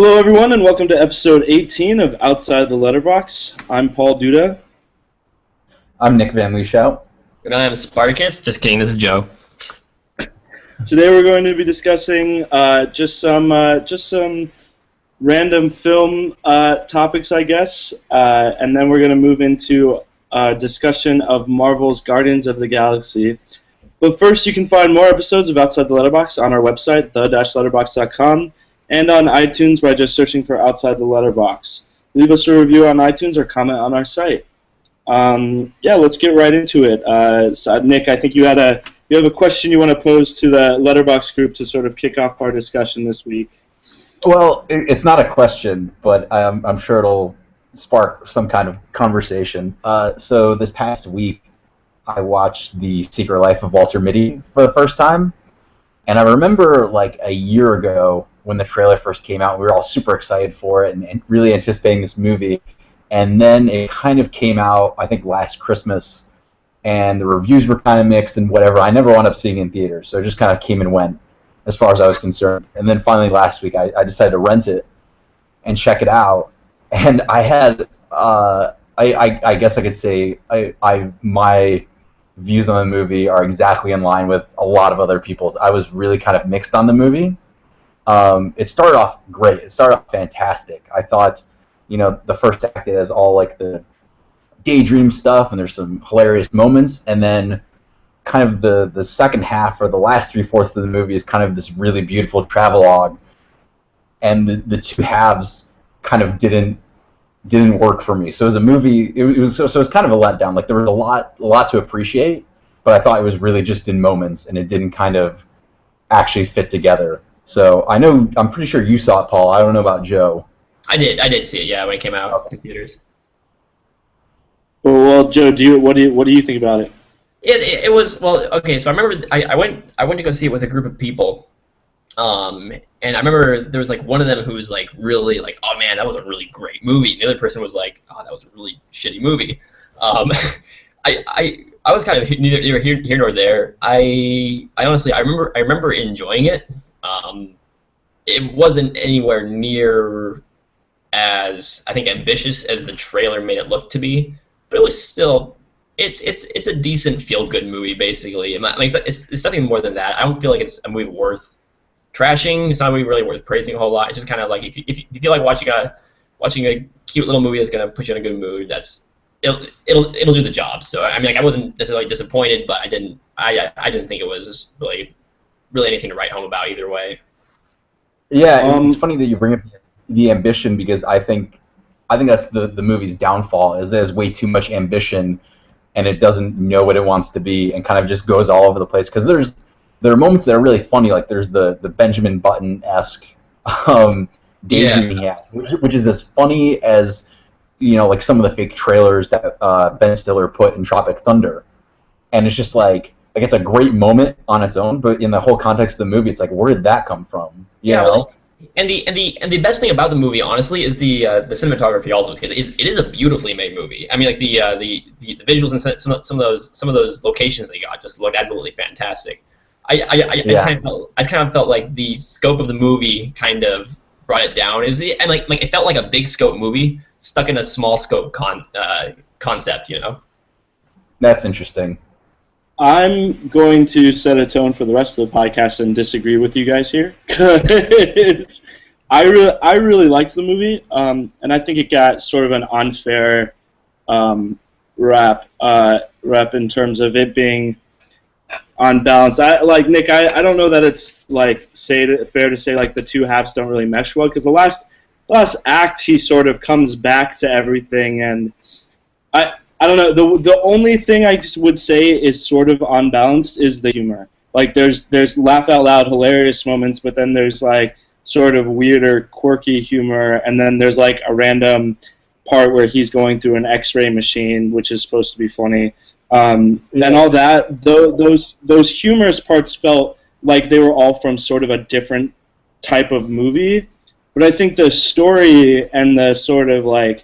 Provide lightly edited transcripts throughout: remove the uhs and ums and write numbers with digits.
Hello, everyone, and welcome to episode 18 of Outside the Letterbox. I'm Paul Duda. I'm Nick Van Leeshout. And I'm Spartacus. Just kidding, this is Joe. Today we're going to be discussing just some random film topics, I guess, and then we're going to move into a discussion of Marvel's Guardians of the Galaxy. But first, you can find more episodes of Outside the Letterbox on our website, the-letterbox.com, and on iTunes by just searching for Outside the Letterbox. Leave us a review on iTunes or comment on our site. Let's get right into it. Nick, I think you have a question you want to pose to the Letterbox group to sort of kick off our discussion this week. Well, it's not a question, but I'm sure it'll spark some kind of conversation. So this past week, I watched The Secret Life of Walter Mitty for the first time, and I remember like a year ago when the trailer first came out, we were all super excited for it and really anticipating this movie. And then it kind of came out, I think, last Christmas, and the reviews were kind of mixed and whatever. I never wound up seeing it in theaters, so it just kind of came and went as far as I was concerned. And then finally last week, I decided to rent it and check it out. And I had, I guess I could say, my views on the movie are exactly in line with a lot of other people's. I was really kind of mixed on the movie. It started off great. It started off fantastic. I thought, the first act has all like the daydream stuff, and there's some hilarious moments, and then kind of the second half, or the last 3/4 of the movie, is kind of this really beautiful travelogue, and the two halves kind of didn't work for me. So as a movie, it was kind of a letdown. Like there was a lot to appreciate, but I thought it was really just in moments, and it didn't kind of actually fit together. So I'm pretty sure you saw it, Paul. I don't know about Joe. I did see it, yeah, when it came out in theaters. Well, Joe, what do you think about it? It was, well, okay, so I remember I went to go see it with a group of people, and I remember there was like one of them who was like really like, oh man, that was a really great movie, and the other person was like, oh, that was a really shitty movie. I was kind of neither here nor there. I honestly I remember enjoying it. It wasn't anywhere near as, I think, ambitious as the trailer made it look to be, but it was still, it's a decent feel-good movie, basically. I mean, it's nothing more than that. I don't feel like it's a movie worth trashing. It's not a movie really worth praising a whole lot. It's just kind of like, if you feel like watching a cute little movie that's going to put you in a good mood, it'll do the job. So I mean, like, I wasn't necessarily disappointed, but I didn't think it was really anything to write home about either way. Yeah, it's funny that you bring up the ambition, because I think that's the movie's downfall, is there's way too much ambition, and it doesn't know what it wants to be, and kind of just goes all over the place. Because there are moments that are really funny, like there's the Benjamin Button-esque daydreaming he has, which is as funny as like some of the fake trailers that Ben Stiller put in Tropic Thunder, and it's just like it's a great moment on its own, but in the whole context of the movie, it's like, where did that come from? You know? And the best thing about the movie, honestly, is the cinematography also, because it is a beautifully made movie. I mean, like the visuals and some of those locations they got just looked absolutely fantastic. I just kind of felt like the scope of the movie kind of brought it down. And like it felt like a big scope movie stuck in a small scope concept. That's interesting. I'm going to set a tone for the rest of the podcast and disagree with you guys here, because I really liked the movie, and I think it got sort of an unfair rap in terms of it being unbalanced. Nick, I don't know that it's like fair to say like the two halves don't really mesh well, because the last act he sort of comes back to everything, and I don't know. The only thing I just would say is sort of unbalanced is the humor. Like there's laugh out loud hilarious moments, but then there's like sort of weirder quirky humor, and then there's like a random part where he's going through an X-ray machine, which is supposed to be funny, and all that. Those humorous parts felt like they were all from sort of a different type of movie, but I think the story and the sort of like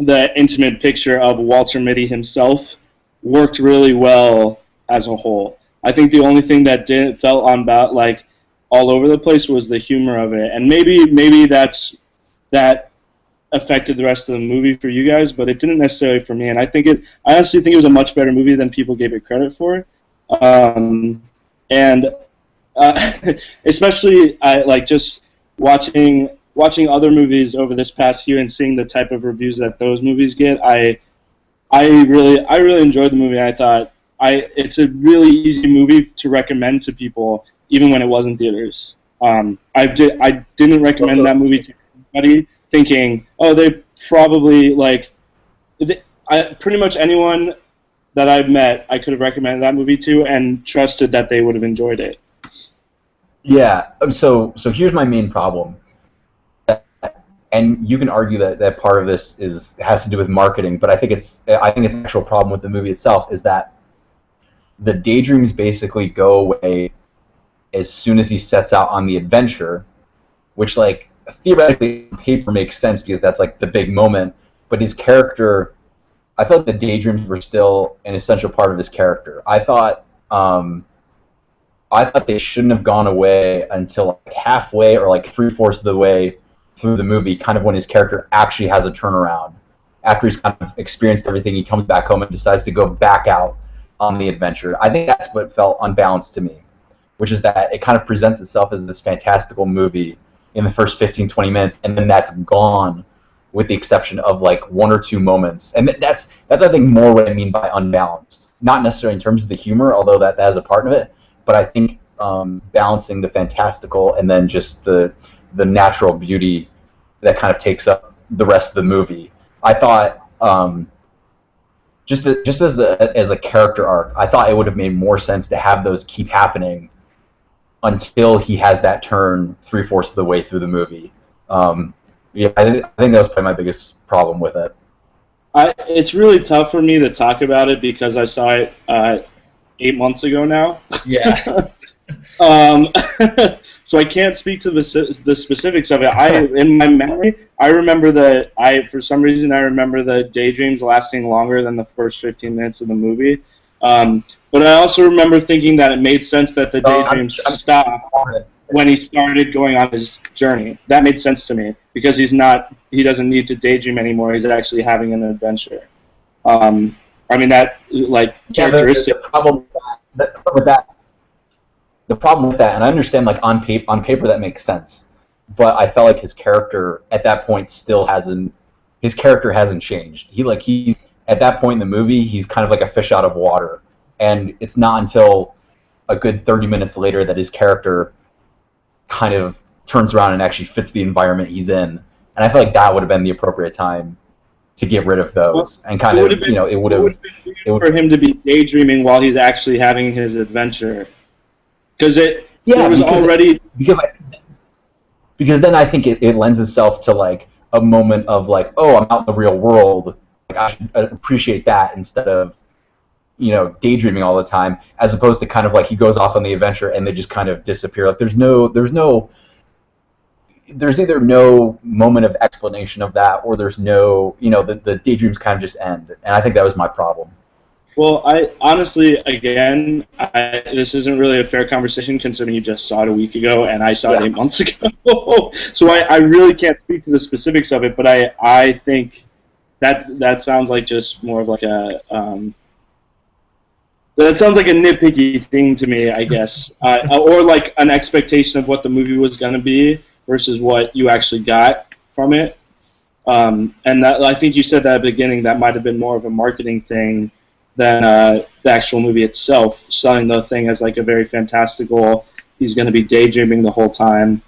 the intimate picture of Walter Mitty himself worked really well as a whole. I think the only thing that didn't felt on like all over the place was the humor of it, and maybe that affected the rest of the movie for you guys, but it didn't necessarily for me. And I honestly think it was a much better movie than people gave it credit for. And especially like just watching other movies over this past year and seeing the type of reviews that those movies get, I really enjoyed the movie. I thought it's a really easy movie to recommend to people, even when it was in theaters. I didn't recommend that movie to anybody thinking, oh, they probably pretty much anyone that I've met, I could have recommended that movie to and trusted that they would have enjoyed it. Yeah. So here's my main problem, and you can argue that part of this has to do with marketing, but I think it's an actual problem with the movie itself is that the daydreams basically go away as soon as he sets out on the adventure, which theoretically on paper makes sense because that's the big moment, but his character, I felt the daydreams were still an essential part of his character. I thought they shouldn't have gone away until halfway or 3/4 of the way through the movie, kind of when his character actually has a turnaround. After he's kind of experienced everything, he comes back home and decides to go back out on the adventure. I think that's what felt unbalanced to me, which is that it kind of presents itself as this fantastical movie in the first 15, 20 minutes, and then that's gone with the exception of 1 or 2 moments. And that's I think more what I mean by unbalanced. Not necessarily in terms of the humor, although that has a part of it, but I think balancing the fantastical and then just the natural beauty that kind of takes up the rest of the movie. I thought just as a character arc, I thought it would have made more sense to have those keep happening until he has that turn 3/4 of the way through the movie. Yeah, I think that was probably my biggest problem with it. It's really tough for me to talk about it because I saw it 8 months ago now. Yeah. So I can't speak to the specifics of it. In my memory, for some reason I remember the daydreams lasting longer than the first 15 minutes of the movie. But I also remember thinking that it made sense that the daydreams stopped when he started going on his journey. That made sense to me because he doesn't need to daydream anymore. He's actually having an adventure. Characteristic. The problem with that, and I understand on paper that makes sense, but I felt like his character at that point hasn't changed. He at that point in the movie, he's kind of like a fish out of water, and it's not until a good 30 minutes later that his character kind of turns around and actually fits the environment he's in. And I feel like that would have been the appropriate time to get rid of those and kind of, it would have been for him to be daydreaming while he's actually having his adventure. Because then I think it lends itself to a moment of oh, I'm out in the real world, I should appreciate that instead of daydreaming all the time, as opposed to kind of he goes off on the adventure and they just kind of disappear. There's either no moment of explanation of that, or there's no the daydreams kind of just end, and I think that was my problem. Well, I honestly, again, this isn't really a fair conversation considering you just saw it a week ago and I saw it 8 months ago. So I really can't speak to the specifics of it, but I think that sounds like just more of that sounds like a nitpicky thing to me, I guess, or an expectation of what the movie was going to be versus what you actually got from it. And that, I think you said that at the beginning, that might have been more of a marketing thing than the actual movie itself, selling the thing as a very fantastical, he's going to be daydreaming the whole time.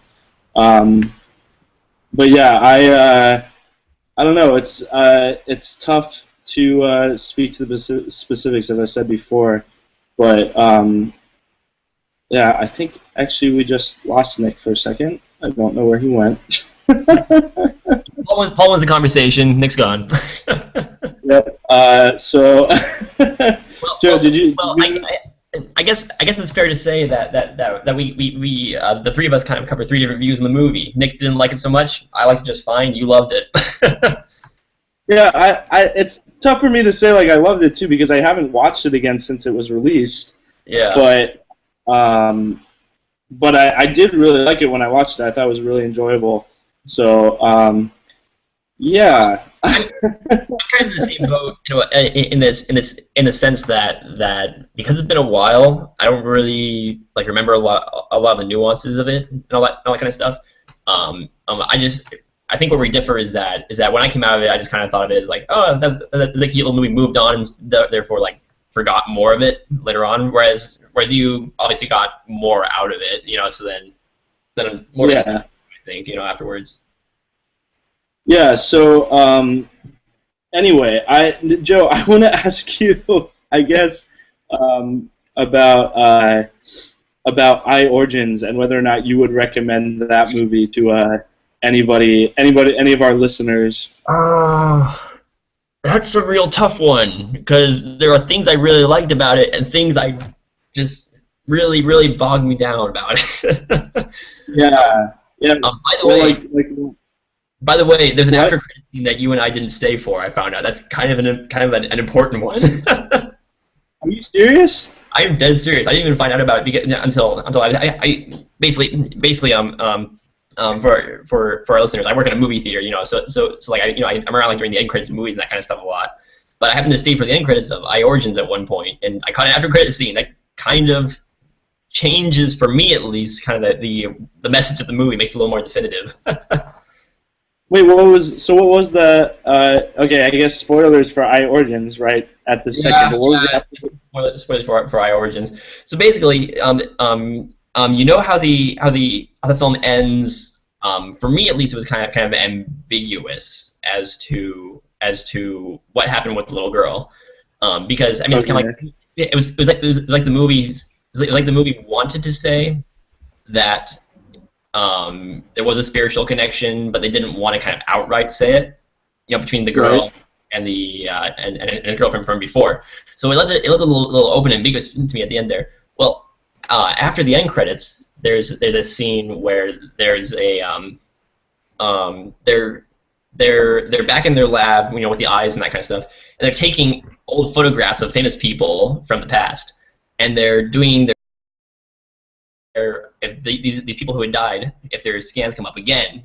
But yeah, I don't know. It's tough to speak to the specifics, as I said before. But yeah, I think actually we just lost Nick for a second. I don't know where he went. Paul was the conversation. Nick's gone. Yep. So, Joe, did you? Well, I guess it's fair to say that we the three of us kind of covered 3 different views in the movie. Nick didn't like it so much. I liked it just fine. You loved it. Yeah, it's tough for me to say I loved it too because I haven't watched it again since it was released. Yeah. But but I did really like it when I watched it. I thought it was really enjoyable. So yeah. I'm kind of in the same boat, in the sense that because it's been a while, I don't really like remember a lot of the nuances of it and all that kind of stuff. I think where we differ is that when I came out of it, I just kind of thought of it as like, oh, that's a cute little movie, moved on, and therefore like forgot more of it later on. Whereas you obviously got more out of it, so then more Yeah. I think, afterwards. Yeah, so anyway, Joe, I want to ask you, I guess, about I Origins and whether or not you would recommend that movie to any of our listeners. That's a real tough one because there are things I really liked about it and things I just really, really bogged me down about it. Yeah, yeah. By the way, there's an after credit scene that you and I didn't stay for. I found out that's kind of an important one. Are you serious? I'm dead serious. I didn't even find out about it until I basically for our listeners, I work in a movie theater, so like I'm around like during the end credits of movies and that kind of stuff a lot. But I happened to stay for the end credits of I Origins at one point, and I caught an after credit scene that kind of changes, for me at least, kind of the message of the movie, makes it a little more definitive. Wait, what was the? Okay, I guess spoilers for I Origins, right? At the second, what was that? Spoilers for I Origins. So basically, you know how the film ends. For me, at least, it was kind of ambiguous as to what happened with the little girl, because I mean, it's kind of like it was like the movie. It was like the movie wanted to say that there was a spiritual connection, but they didn't want to kind of outright say it, between the girl and the and girlfriend from before. So it left a little open and ambiguous to me at the end there. Well, after the end credits, there's a scene where there's a they're back in their lab, with the eyes and that kind of stuff, and they're taking old photographs of famous people from the past, and they're doing if these people who had died, if their scans come up again,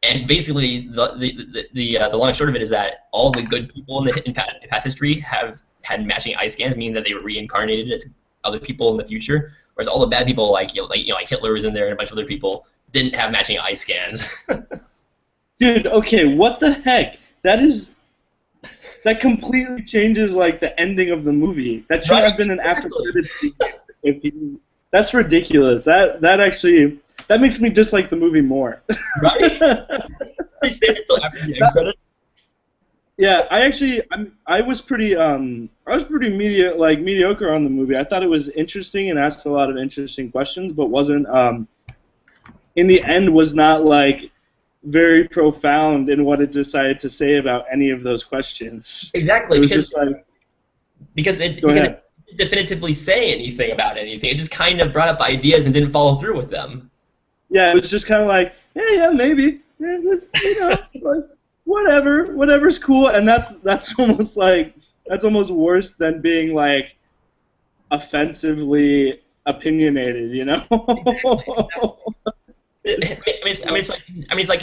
and basically the long and short of it is that all the good people in past history have had matching eye scans, meaning that they were reincarnated as other people in the future, whereas all the bad people like Hitler was in there and a bunch of other people didn't have matching eye scans. Dude, okay, what the heck? That completely changes like the ending of the movie. That should have been an after credits scene. That's ridiculous. That makes me dislike the movie more. Right? They stayed until after the end credits. Yeah, I was pretty mediocre on the movie. I thought it was interesting and asked a lot of interesting questions, but wasn't in the end was not like very profound in what it decided to say about any of those questions. Exactly, it was just like because it didn't definitively say anything about anything. It just kind of brought up ideas and didn't follow through with them. Yeah, it was just kind of like, yeah, maybe, like, whatever's cool, and that's almost worse than being like offensively opinionated, It's like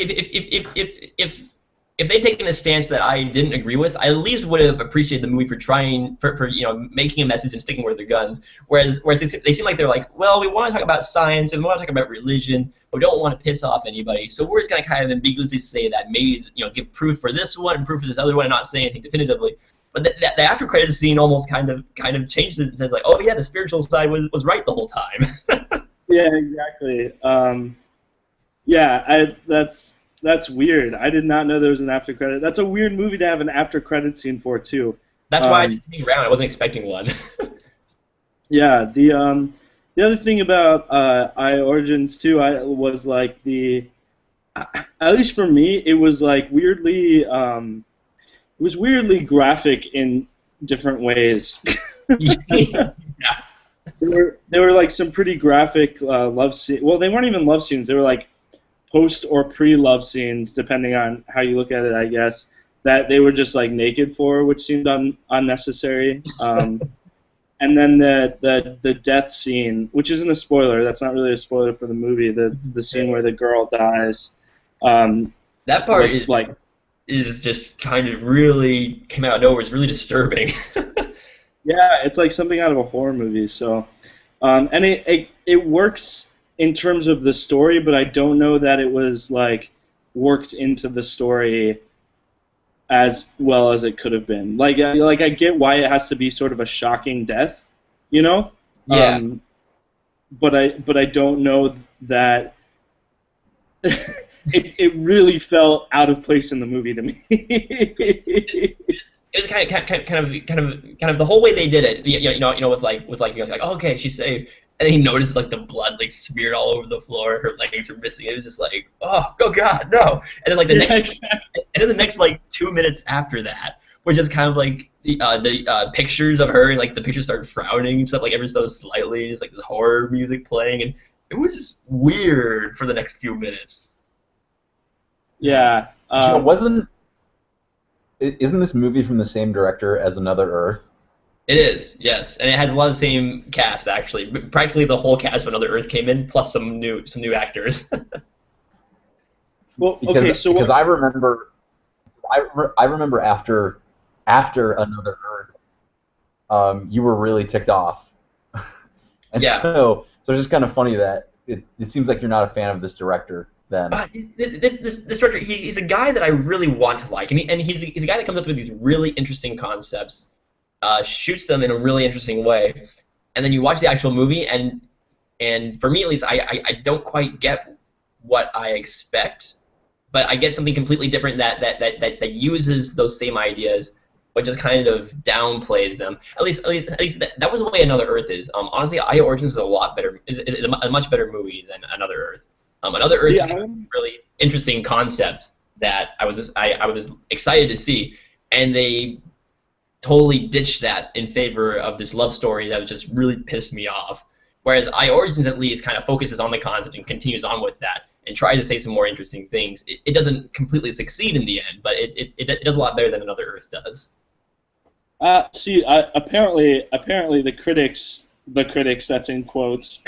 if they'd taken a stance that I didn't agree with, I at least would have appreciated the movie for trying for making a message and sticking with their guns. Whereas they seem like they're like, well, we want to talk about science and we want to talk about religion, but we don't want to piss off anybody. So we're just gonna kind of ambiguously say that, maybe give proof for this one and proof for this other one, and not say anything definitively. But the after credits scene almost kind of changes it and says like, oh yeah, the spiritual side was right the whole time. Yeah, exactly. Yeah, that's weird. I did not know there was an after credit. That's a weird movie to have an after credit scene for too. That's why I didn't hang around. I wasn't expecting one. Yeah, the other thing about I Origins too, was like at least for me, it was like weirdly graphic in different ways. Yeah. There were like some pretty graphic love scenes. Well, they weren't even love scenes. They were like post or pre-love scenes, depending on how you look at it, I guess, that they were just like naked for, which seemed unnecessary. and then the death scene, which isn't a spoiler. That's not really a spoiler for the movie. The scene where the girl dies. That part was like is just kind of really came out of nowhere. It's really disturbing. yeah, it's like something out of a horror movie. So, and it works in terms of the story, but I don't know that it was like worked into the story as well as it could have been. Like I get why it has to be sort of a shocking death, you know? Yeah. But I don't know that it really felt out of place in the movie to me. It was kind of the whole way they did it. With like, oh, okay, she's safe. And then he noticed like the blood like smeared all over the floor. Her leggings were missing. It was just like, oh God, no! And then like the next like 2 minutes after that, were just kind of like the pictures of her, and like the pictures started frowning and stuff like ever so slightly. Just like this horror music playing, and it was just weird for the next few minutes. Yeah. Isn't this movie from the same director as Another Earth? It is, yes, and it has a lot of the same cast actually. Practically the whole cast of Another Earth came in, plus some new actors. Well, okay, so because I remember after Another Earth, you were really ticked off, and yeah. So it's just kind of funny that it seems like you're not a fan of this director. Then this director, he's a guy that I really want to like, and he's a guy that comes up with these really interesting concepts. Shoots them in a really interesting way, and then you watch the actual movie, and for me at least, I don't quite get what I expect, but I get something completely different that uses those same ideas, but just kind of downplays them. At least that was the way Another Earth is. Honestly, I Origins is a lot better, is a much better movie than Another Earth. Another Earth is a really interesting concept that I was excited to see, and they totally ditched that in favor of this love story that just really pissed me off. Whereas I Origins at least kind of focuses on the concept and continues on with that and tries to say some more interesting things. It doesn't completely succeed in the end, but it does a lot better than Another Earth does. Apparently the critics, that's in quotes,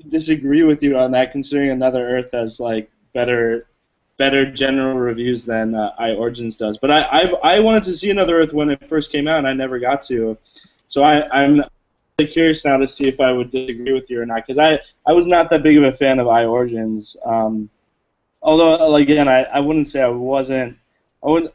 disagree with you on that, considering Another Earth has like better general reviews than I Origins does. But I wanted to see Another Earth when it first came out, and I never got to. So I'm really curious now to see if I would disagree with you or not, because I was not that big of a fan of I Origins. Although, again, I wouldn't say I wasn't. I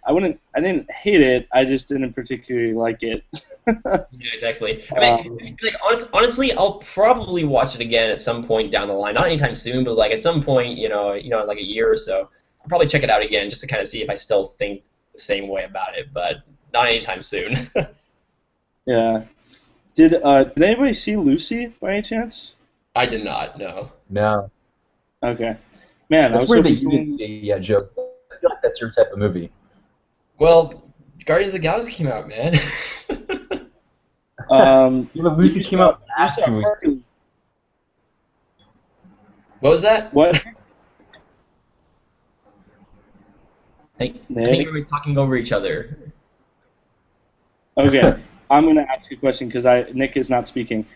didn't hate it. I just didn't particularly like it. Yeah, exactly. I mean, like honestly, I'll probably watch it again at some point down the line. Not anytime soon, but like at some point, like a year or so. I'll probably check it out again just to kind of see if I still think the same way about it, but not anytime soon. Yeah. Did anybody see Lucy by any chance? I did not. No. No. Okay. Man, that's I was weird that hoping you didn't see. Yeah, Joe. I feel like that's your type of movie. Well, Guardians of the Galaxy came out, man. Lucy came out last week. What was that? What? I think everybody's talking over each other. Okay, I'm gonna ask you a question because Nick is not speaking.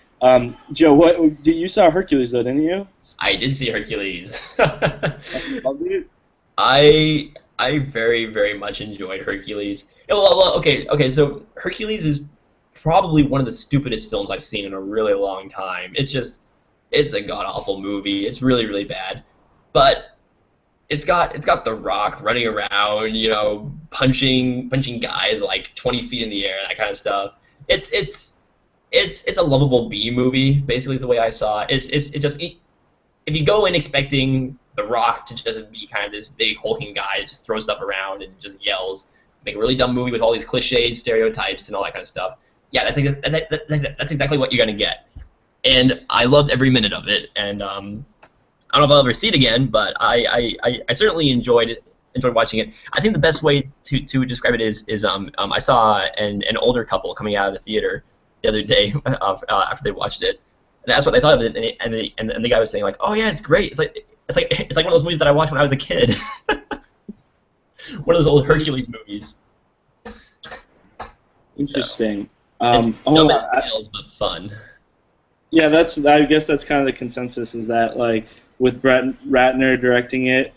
Joe, you saw Hercules though, didn't you? I did see Hercules. Loved it? I very, very much enjoyed Hercules. Well, okay. So Hercules is probably one of the stupidest films I've seen in a really long time. It's a god awful movie. It's really, really bad. But it's got The Rock running around, punching guys like 20 feet in the air, that kind of stuff. It's a lovable B movie, basically is the way I saw it. It's just if you go in expecting The Rock to just be kind of this big hulking guy, just throw stuff around and just yells, make a really dumb movie with all these cliches, stereotypes, and all that kind of stuff. Yeah, that's exactly what you're gonna get. And I loved every minute of it. And I don't know if I'll ever see it again, but I certainly enjoyed watching it. I think the best way to describe it is I saw an older couple coming out of the theater the other day after they watched it, and that's what they thought of it. And the guy was saying like, "Oh yeah, it's great. It's like one of those movies that I watched when I was a kid." One of those old Hercules movies. Interesting. It's Oh, dumb as nails, but fun. yeah, I guess that's kind of the consensus is that like with Brett Ratner directing it,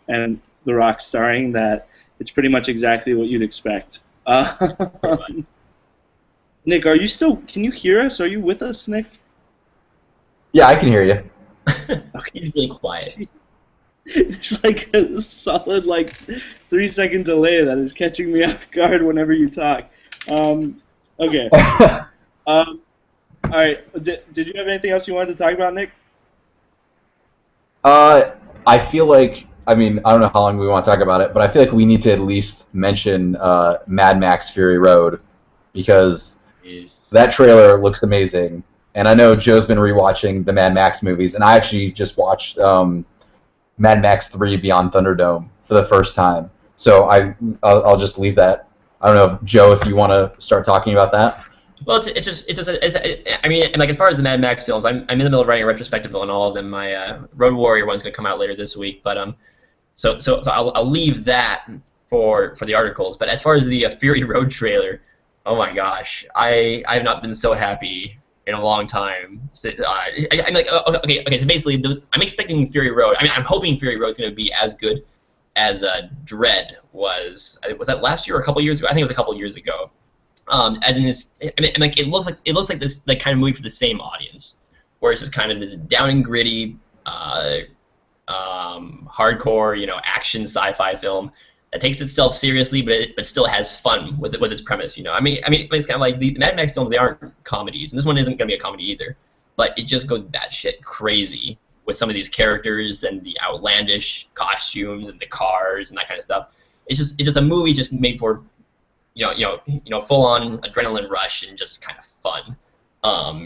and The Rock starring, that it's pretty much exactly what you'd expect. Pretty much. Nick, are you still? Can you hear us? Are you with us, Nick? Yeah, I can hear you. Okay. He's really quiet. There's like a solid 3-second delay that is catching me off guard whenever you talk. Okay. All right. Did you have anything else you wanted to talk about, Nick? I feel like, I mean, I don't know how long we want to talk about it, but I feel like we need to at least mention Mad Max Fury Road, because that trailer looks amazing. And I know Joe's been rewatching the Mad Max movies, and I actually just watched Mad Max 3 Beyond Thunderdome for the first time. So I'll just leave that. I don't know, Joe, if you want to start talking about that. Well, I mean, like as far as the Mad Max films, I'm in the middle of writing a retrospective on all of them. My Road Warrior one's going to come out later this week, but so I'll leave that for the articles. But as far as the Fury Road trailer, oh my gosh, I have not been so happy in a long time. I'm like, okay. So basically, I'm expecting Fury Road. I mean, I'm hoping Fury Road is going to be as good as Dread was. Was that last year or a couple years ago? I think it was a couple years ago. As in this, I mean, like it looks like this like kind of movie for the same audience, where it's just kind of this down and gritty, hardcore, action sci-fi film that takes itself seriously, but still has fun with its premise. I mean, it's kind of like the Mad Max films. They aren't comedies, and this one isn't going to be a comedy either. But it just goes batshit crazy with some of these characters and the outlandish costumes and the cars and that kind of stuff. It's just a movie just made for full on adrenaline rush and just kind of fun.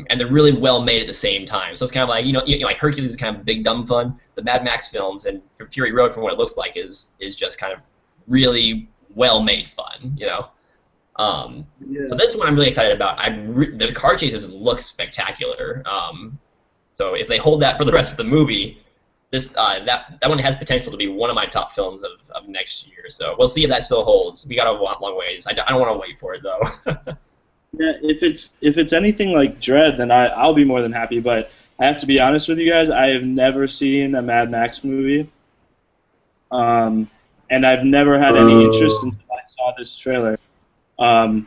And they're really well made at the same time. So it's kind of like like Hercules is kind of big dumb fun. The Mad Max films and Fury Road, from what it looks like, is just kind of really well made fun. Yeah. So this one I'm really excited about. The car chases look spectacular. So if they hold that for the rest of the movie, that one has potential to be one of my top films of next year. So we'll see if that still holds. We got a long ways. I don't want to wait for it though. Yeah, if it's anything like Dread, then I'll be more than happy. But I have to be honest with you guys. I have never seen a Mad Max movie, and I've never had any interest until I saw this trailer. All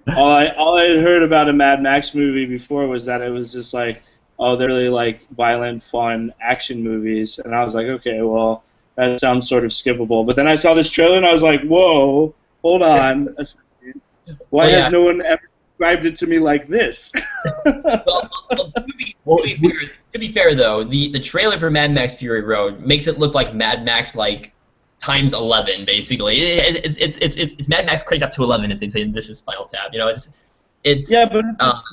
I had heard about a Mad Max movie before was that it was just like, oh, they're really like violent, fun action movies, and I was like, okay, well, that sounds sort of skippable. But then I saw this trailer and I was like, whoa, hold on a second. Why has no one ever described it to me like this? To be fair though, the trailer for Mad Max Fury Road makes it look like Mad Max like times 11 basically. It's Mad Max cranked up to 11, as they say. This is Spinal Tap. Yeah,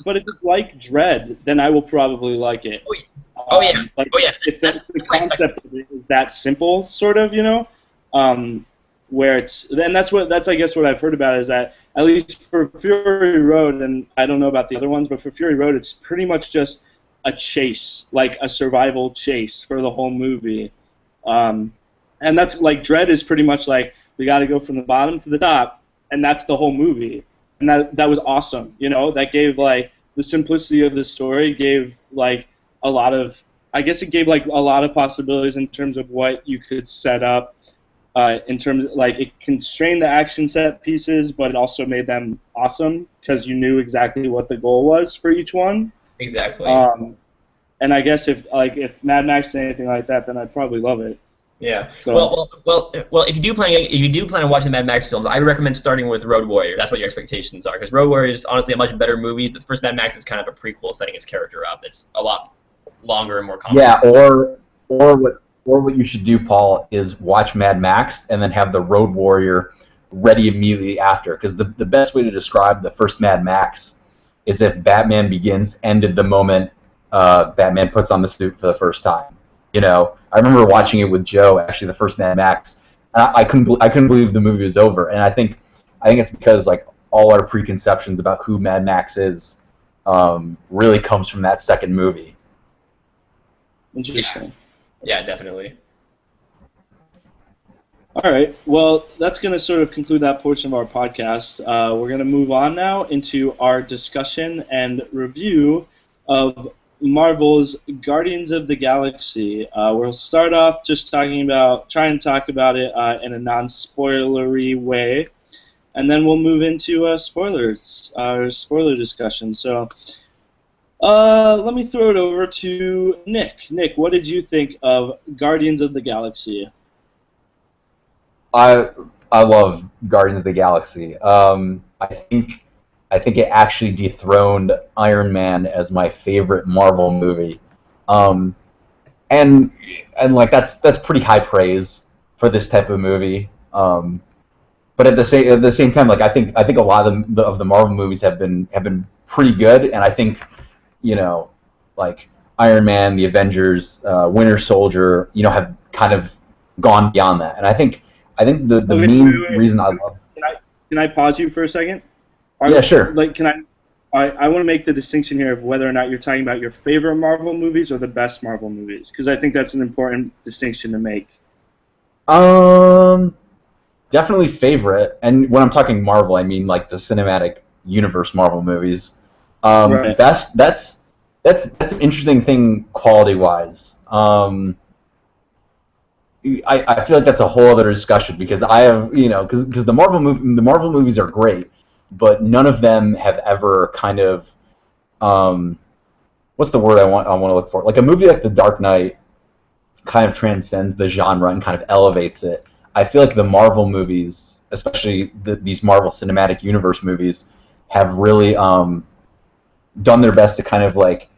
but if it's like Dread, then I will probably like it. If the concept is that simple, sort of, where that's I guess what I've heard about is that at least for Fury Road, and I don't know about the other ones, but for Fury Road, it's pretty much just a chase, like a survival chase for the whole movie. And that's like Dread is pretty much like we got to go from the bottom to the top, and that's the whole movie. And that was awesome, That gave like the simplicity of the story gave like a lot of, I guess it gave like a lot of possibilities in terms of what you could set up. In terms of, like, it constrained the action set pieces, but it also made them awesome because you knew exactly what the goal was for each one. Exactly. And I guess if Mad Max did anything like that, then I'd probably love it. Yeah. So. Well. If you do plan on watching the Mad Max films, I would recommend starting with Road Warrior. That's what your expectations are, because Road Warrior is honestly a much better movie. The first Mad Max is kind of a prequel, setting his character up. It's a lot longer and more complicated. Yeah. Or what you should do, Paul, is watch Mad Max and then have the Road Warrior ready immediately after. Because the best way to describe the first Mad Max is if Batman Begins ended the moment Batman puts on the suit for the first time. I remember watching it with Joe, actually, the first Mad Max. I couldn't believe the movie was over, and I think it's because like all our preconceptions about who Mad Max is really comes from that second movie. Interesting. Yeah, definitely. All right. Well, that's going to sort of conclude that portion of our podcast. We're going to move on now into our discussion and review of Marvel's Guardians of the Galaxy. We'll start off just trying to talk about it in a non-spoilery way, and then we'll move into our spoiler discussion. So, let me throw it over to Nick. Nick, what did you think of Guardians of the Galaxy? I love Guardians of the Galaxy. I think it actually dethroned Iron Man as my favorite Marvel movie. Um, and and like that's pretty high praise for this type of movie. But at the same time, like I think a lot of the Marvel movies have been pretty good, and I think like Iron Man, the Avengers, Winter Soldier, have kind of gone beyond that. And I think the Okay, main reason I love. can I pause you for a second? Yeah, sure. Can I want to make the distinction here of whether or not you're talking about your favorite Marvel movies or the best Marvel movies, because I think that's an important distinction to make. Um, Definitely favorite. And when I'm talking Marvel, I mean like the cinematic universe Marvel movies. Right. That's an interesting thing quality wise. I feel like that's a whole other discussion because I have because the Marvel movies are great, but none of them have ever kind of um, what's the word I want to look for, like a movie like The Dark Knight kind of transcends the genre and kind of elevates it. I feel like the Marvel movies, especially these Marvel Cinematic Universe movies, have really done their best to kind of like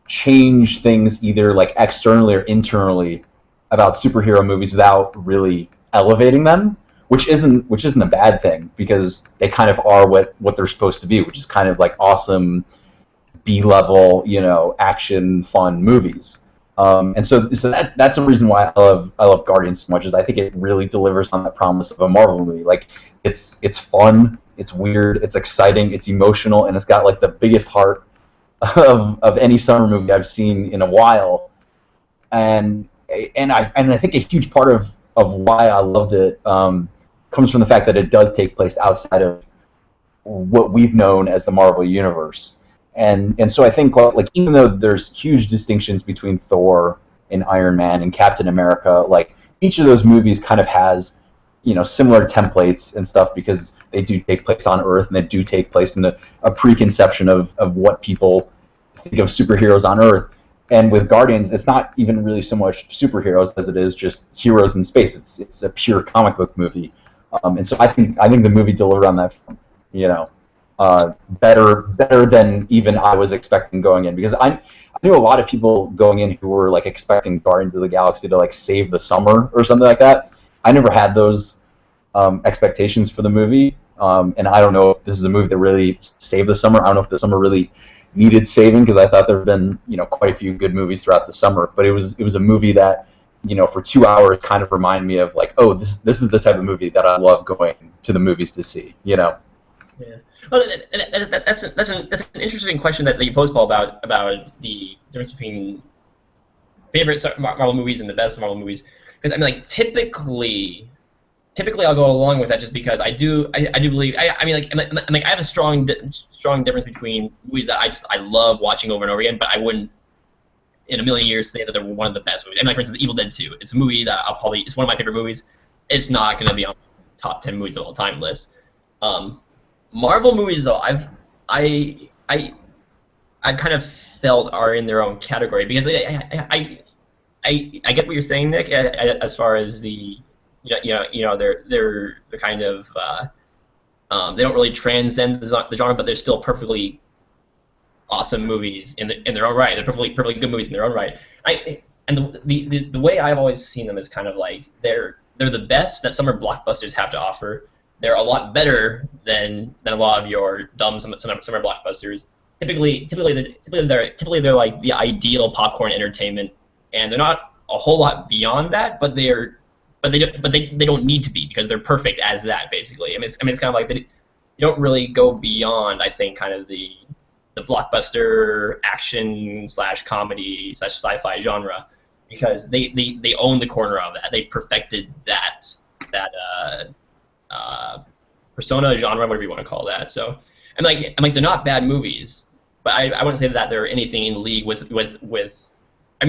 change things either like externally or internally about superhero movies without really elevating them, which isn't a bad thing because they kind of are what they're supposed to be, which is kind of like awesome B-level, action fun movies. And so that's a reason why I love Guardians so much, is I think it really delivers on that promise of a Marvel movie. Like it's fun, it's weird, it's exciting, it's emotional, and it's got like the biggest heart of any summer movie I've seen in a while. And and I think a huge part of why I loved it comes from the fact that it does take place outside of what we've known as the Marvel universe. And so I think like even though there's huge distinctions between Thor and Iron Man and Captain America, like each of those movies kind of has similar templates and stuff because they do take place on Earth and they do take place in a preconception of what people think of superheroes on Earth. And with Guardians, it's not even really so much superheroes as it is just heroes in space. It's a pure comic book movie, and so I think the movie delivered on that, you know, better than even I was expecting going in, because I knew a lot of people going in who were like expecting Guardians of the Galaxy to like save the summer or something like that. I never had those expectations for the movie, and I don't know if this is a movie that really saved the summer. I don't know if the summer really needed saving, because I thought there have been quite a few good movies throughout the summer, but it was a movie that for 2 hours kind of reminded me of like, oh, this is the type of movie that I love going to the movies to see. Yeah. Well, that's an interesting question that you posed, Paul, about the difference between favorite Marvel movies and the best Marvel movies. Because I mean, like typically I'll go along with that just because I do believe I have a strong difference between movies that I love watching over and over again, but I wouldn't in a million years say that they're one of the best movies. I mean, like for instance, Evil Dead 2. It's a movie that it's one of my favorite movies. It's not going to be on the top 10 movies of all time list. Marvel movies, though, I've kind of felt are in their own category, because I get what you're saying, Nick, as far as the they're kind of they don't really transcend the genre, but they're still perfectly awesome movies in their own right. They're perfectly good movies in their own right. And the way I've always seen them is kind of like they're the best that summer blockbusters have to offer. They're a lot better than a lot of your dumb summer blockbusters. Typically they're like the ideal popcorn entertainment, and they're not a whole lot beyond that, but they don't need to be, because they're perfect as that, basically. I mean, it's kind of like you don't really go beyond, I think, kind of the blockbuster action / comedy / sci-fi genre, because they own the corner of that. They've perfected that that persona genre, whatever you want to call that. So I'm like they're not bad movies, but I wouldn't say that they're anything in league with. I'm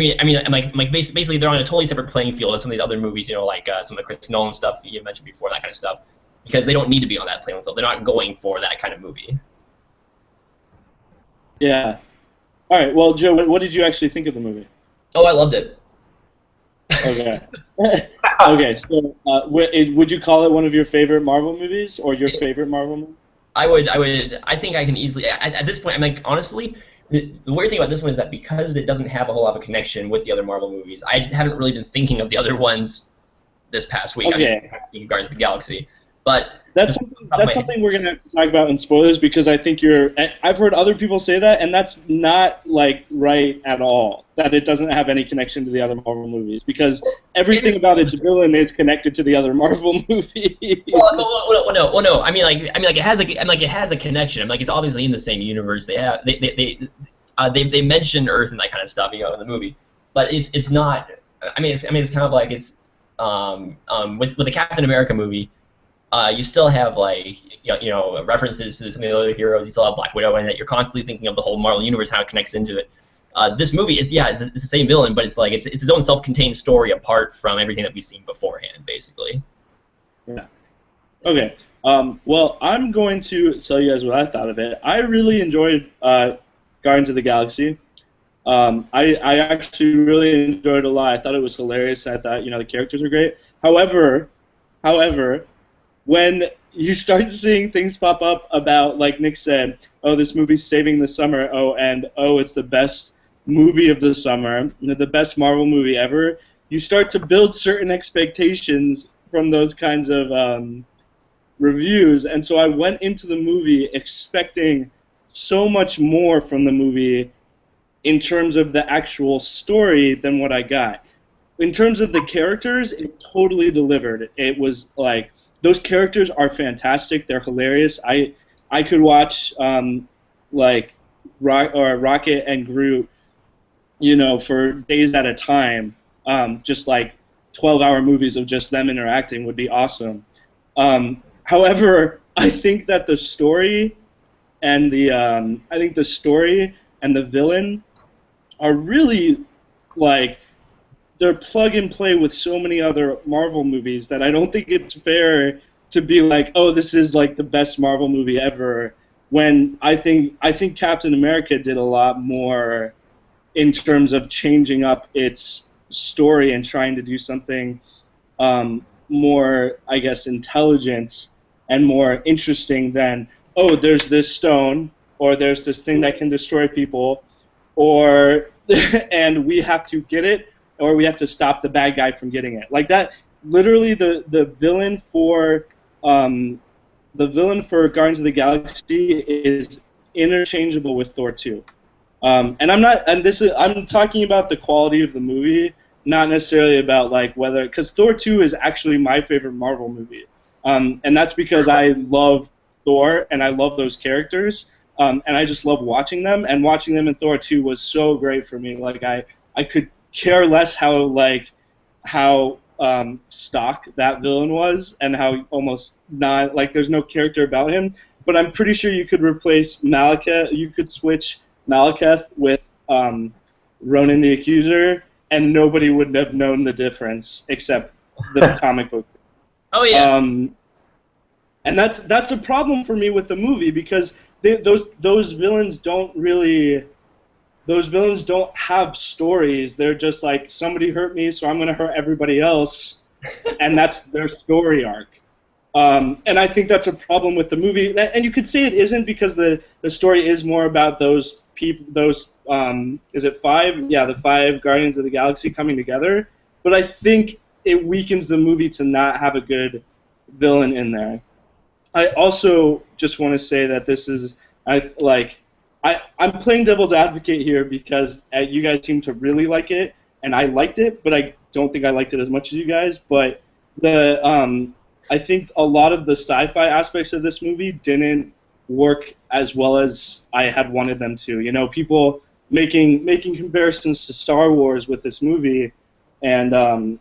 like basically they're on a totally separate playing field as some of these other movies, you know, like some of the Chris Nolan stuff you mentioned before, that kind of stuff, because they don't need to be on that playing field. They're not going for that kind of movie. Yeah. All right. Well, Joe, what did you actually think of the movie? Oh, I loved it. Okay. Okay. So, would you call it one of your favorite Marvel movies, or your favorite Marvel movie? I think I can easily, at this point, I'm like, honestly, the weird thing about this one is that because it doesn't have a whole lot of a connection with the other Marvel movies, I haven't really been thinking of the other ones this past week. Okay. I'm just thinking Guardians of the Galaxy. But that's something we're gonna have to talk about in spoilers, because I think I've heard other people say that, and that's not like right at all. That it doesn't have any connection to the other Marvel movies, because everything about its villain is connected to the other Marvel movies. Well, no. I mean, like it has a connection. I'm like, it's obviously in the same universe. They mention Earth and that kind of stuff, you know, in the movie, but it's not. It's kind of like it's with the Captain America movie. You still have like you know references to some of the other heroes. You still have Black Widow, and that you're constantly thinking of the whole Marvel universe, how it connects into it. This movie is it's the same villain, but it's like it's its own self-contained story apart from everything that we've seen beforehand, basically. Yeah. Okay. Well, I'm going to tell you guys what I thought of it. I really enjoyed Guardians of the Galaxy. I actually really enjoyed it a lot. I thought it was hilarious. I thought the characters are great. However, when you start seeing things pop up about, like Nick said, oh, this movie's saving the summer, it's the best movie of the summer, the best Marvel movie ever, you start to build certain expectations from those kinds of reviews. And so I went into the movie expecting so much more from the movie in terms of the actual story than what I got. In terms of the characters, it totally delivered. It was like, those characters are fantastic. They're hilarious. I could watch like Rocket and Groot, for days at a time. Just like 12-hour movies of just them interacting would be awesome. However, I think that the story and the villain are really like, they're plug and play with so many other Marvel movies that I don't think it's fair to be like, oh, this is like the best Marvel movie ever, when I think Captain America did a lot more in terms of changing up its story and trying to do something more, I guess, intelligent and more interesting than, oh, there's this stone, or there's this thing that can destroy people, or and we have to get it, or we have to stop the bad guy from getting it. Like that, literally the villain for Guardians of the Galaxy is interchangeable with Thor 2. I'm talking about the quality of the movie, not necessarily about like whether, because Thor 2 is actually my favorite Marvel movie. And that's because I love Thor and I love those characters. And I just love watching them, and watching them in Thor 2 was so great for me. Like I could care less how stock that villain was, and how almost not, like, there's no character about him. But I'm pretty sure you could replace Malekith. You could switch Malekith with Ronan the Accuser, and nobody would have known the difference except the comic book. Oh yeah. And that's a problem for me with the movie, because those villains don't have stories. They're just like, somebody hurt me, so I'm going to hurt everybody else, and that's their story arc. And I think that's a problem with the movie. And you could say it isn't, because the story is more about those people, is it 5? Yeah, the 5 Guardians of the Galaxy coming together. But I think it weakens the movie to not have a good villain in there. I also just want to say that this is, I'm playing devil's advocate here, because you guys seem to really like it, and I liked it, but I don't think I liked it as much as you guys. But I think a lot of the sci-fi aspects of this movie didn't work as well as I had wanted them to. People making comparisons to Star Wars with this movie, and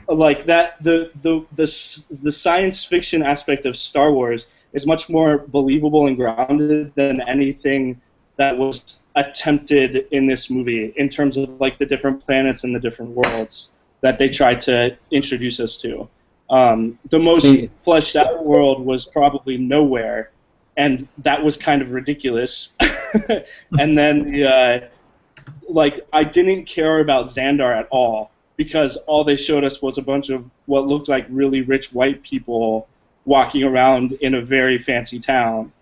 like that the science fiction aspect of Star Wars is much more believable and grounded than anything that was attempted in this movie in terms of like the different planets and the different worlds that they tried to introduce us to. The most fleshed out world was probably Nowhere, and that was kind of ridiculous. And then like I didn't care about Xandar at all, because all they showed us was a bunch of what looked like really rich white people walking around in a very fancy town.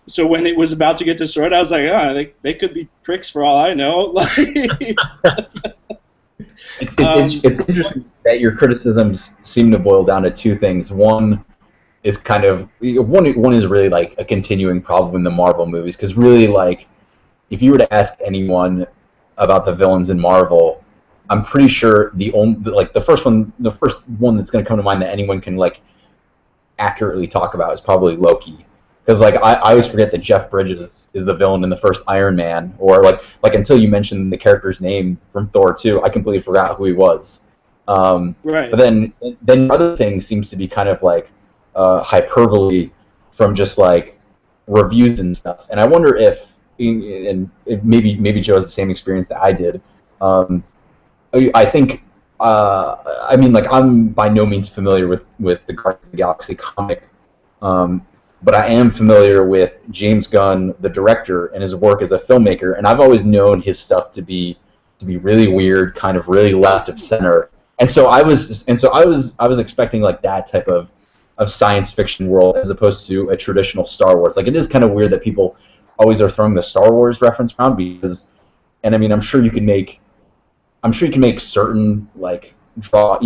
So when it was about to get destroyed, I was like, oh, they could be pricks for all I know. It's interesting that your criticisms seem to boil down to two things. One is kind of one is really like a continuing problem in the Marvel movies, because really, like, if you were to ask anyone about the villains in Marvel, I'm pretty sure the first one that's going to come to mind that anyone can like accurately talk about is probably Loki. Because like I always forget that Jeff Bridges is the villain in the first Iron Man, or like until you mentioned the character's name from Thor 2, I completely forgot who he was. Right. But then other things seems to be kind of like hyperbole from just like reviews and stuff. And I wonder if maybe Joe has the same experience that I did. I think I mean, like, I'm by no means familiar with the Guardians of the Galaxy comic. But I am familiar with James Gunn, the director, and his work as a filmmaker, and I've always known his stuff to be really weird, kind of really left of center. And so I was expecting like that type of science fiction world as opposed to a traditional Star Wars. Like, it is kind of weird that people always are throwing the Star Wars reference around, because, and I mean, I'm sure you can make certain, like, draw,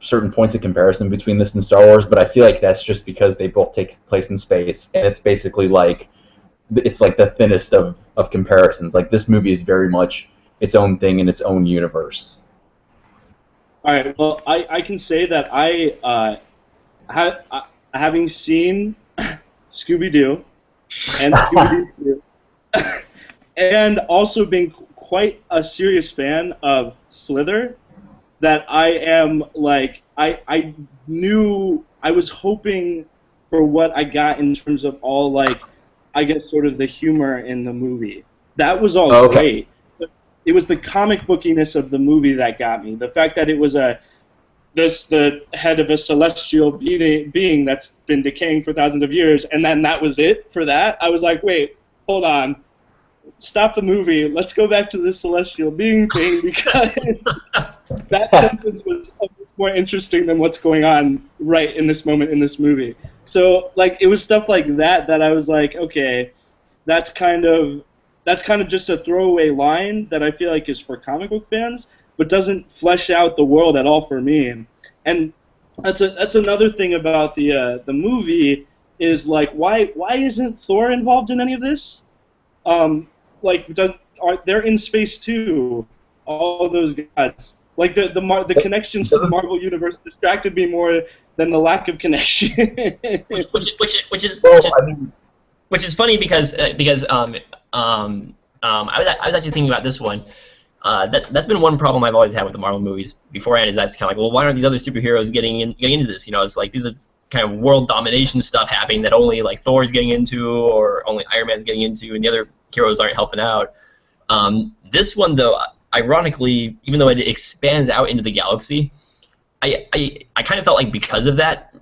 certain points of comparison between this and Star Wars, but I feel like that's just because they both take place in space, and it's basically like, it's like the thinnest of comparisons. Like, this movie is very much its own thing in its own universe. All right, well, I can say that having seen Scooby-Doo and Scooby-Doo and also being quite a serious fan of Slither, that I am like, I knew, I was hoping for what I got in terms of all, like, I guess sort of the humor in the movie. That was all great. But it was the comic bookiness of the movie that got me. The fact that it was the head of a celestial being that's been decaying for thousands of years, and then that was it for that. I was like, wait, hold on. Stop the movie. Let's go back to this celestial being thing, because that sentence was more interesting than what's going on right in this moment in this movie. So, like, it was stuff like that I was like, okay, that's kind of just a throwaway line that I feel like is for comic book fans, but doesn't flesh out the world at all for me. And that's another thing about the movie is, like, why isn't Thor involved in any of this? Like, they're in space too, all those gods. Like, the connections to the Marvel universe distracted me more than the lack of connection. which is funny because I was actually thinking about this one. That's been one problem I've always had with the Marvel movies beforehand, is that's kind of like, well, why aren't these other superheroes getting into this? It's like, these are kind of world domination stuff happening that only, like, Thor's getting into, or only Iron Man's getting into, and the other heroes aren't helping out. This one, though, ironically, even though it expands out into the galaxy, I kind of felt like, because of that,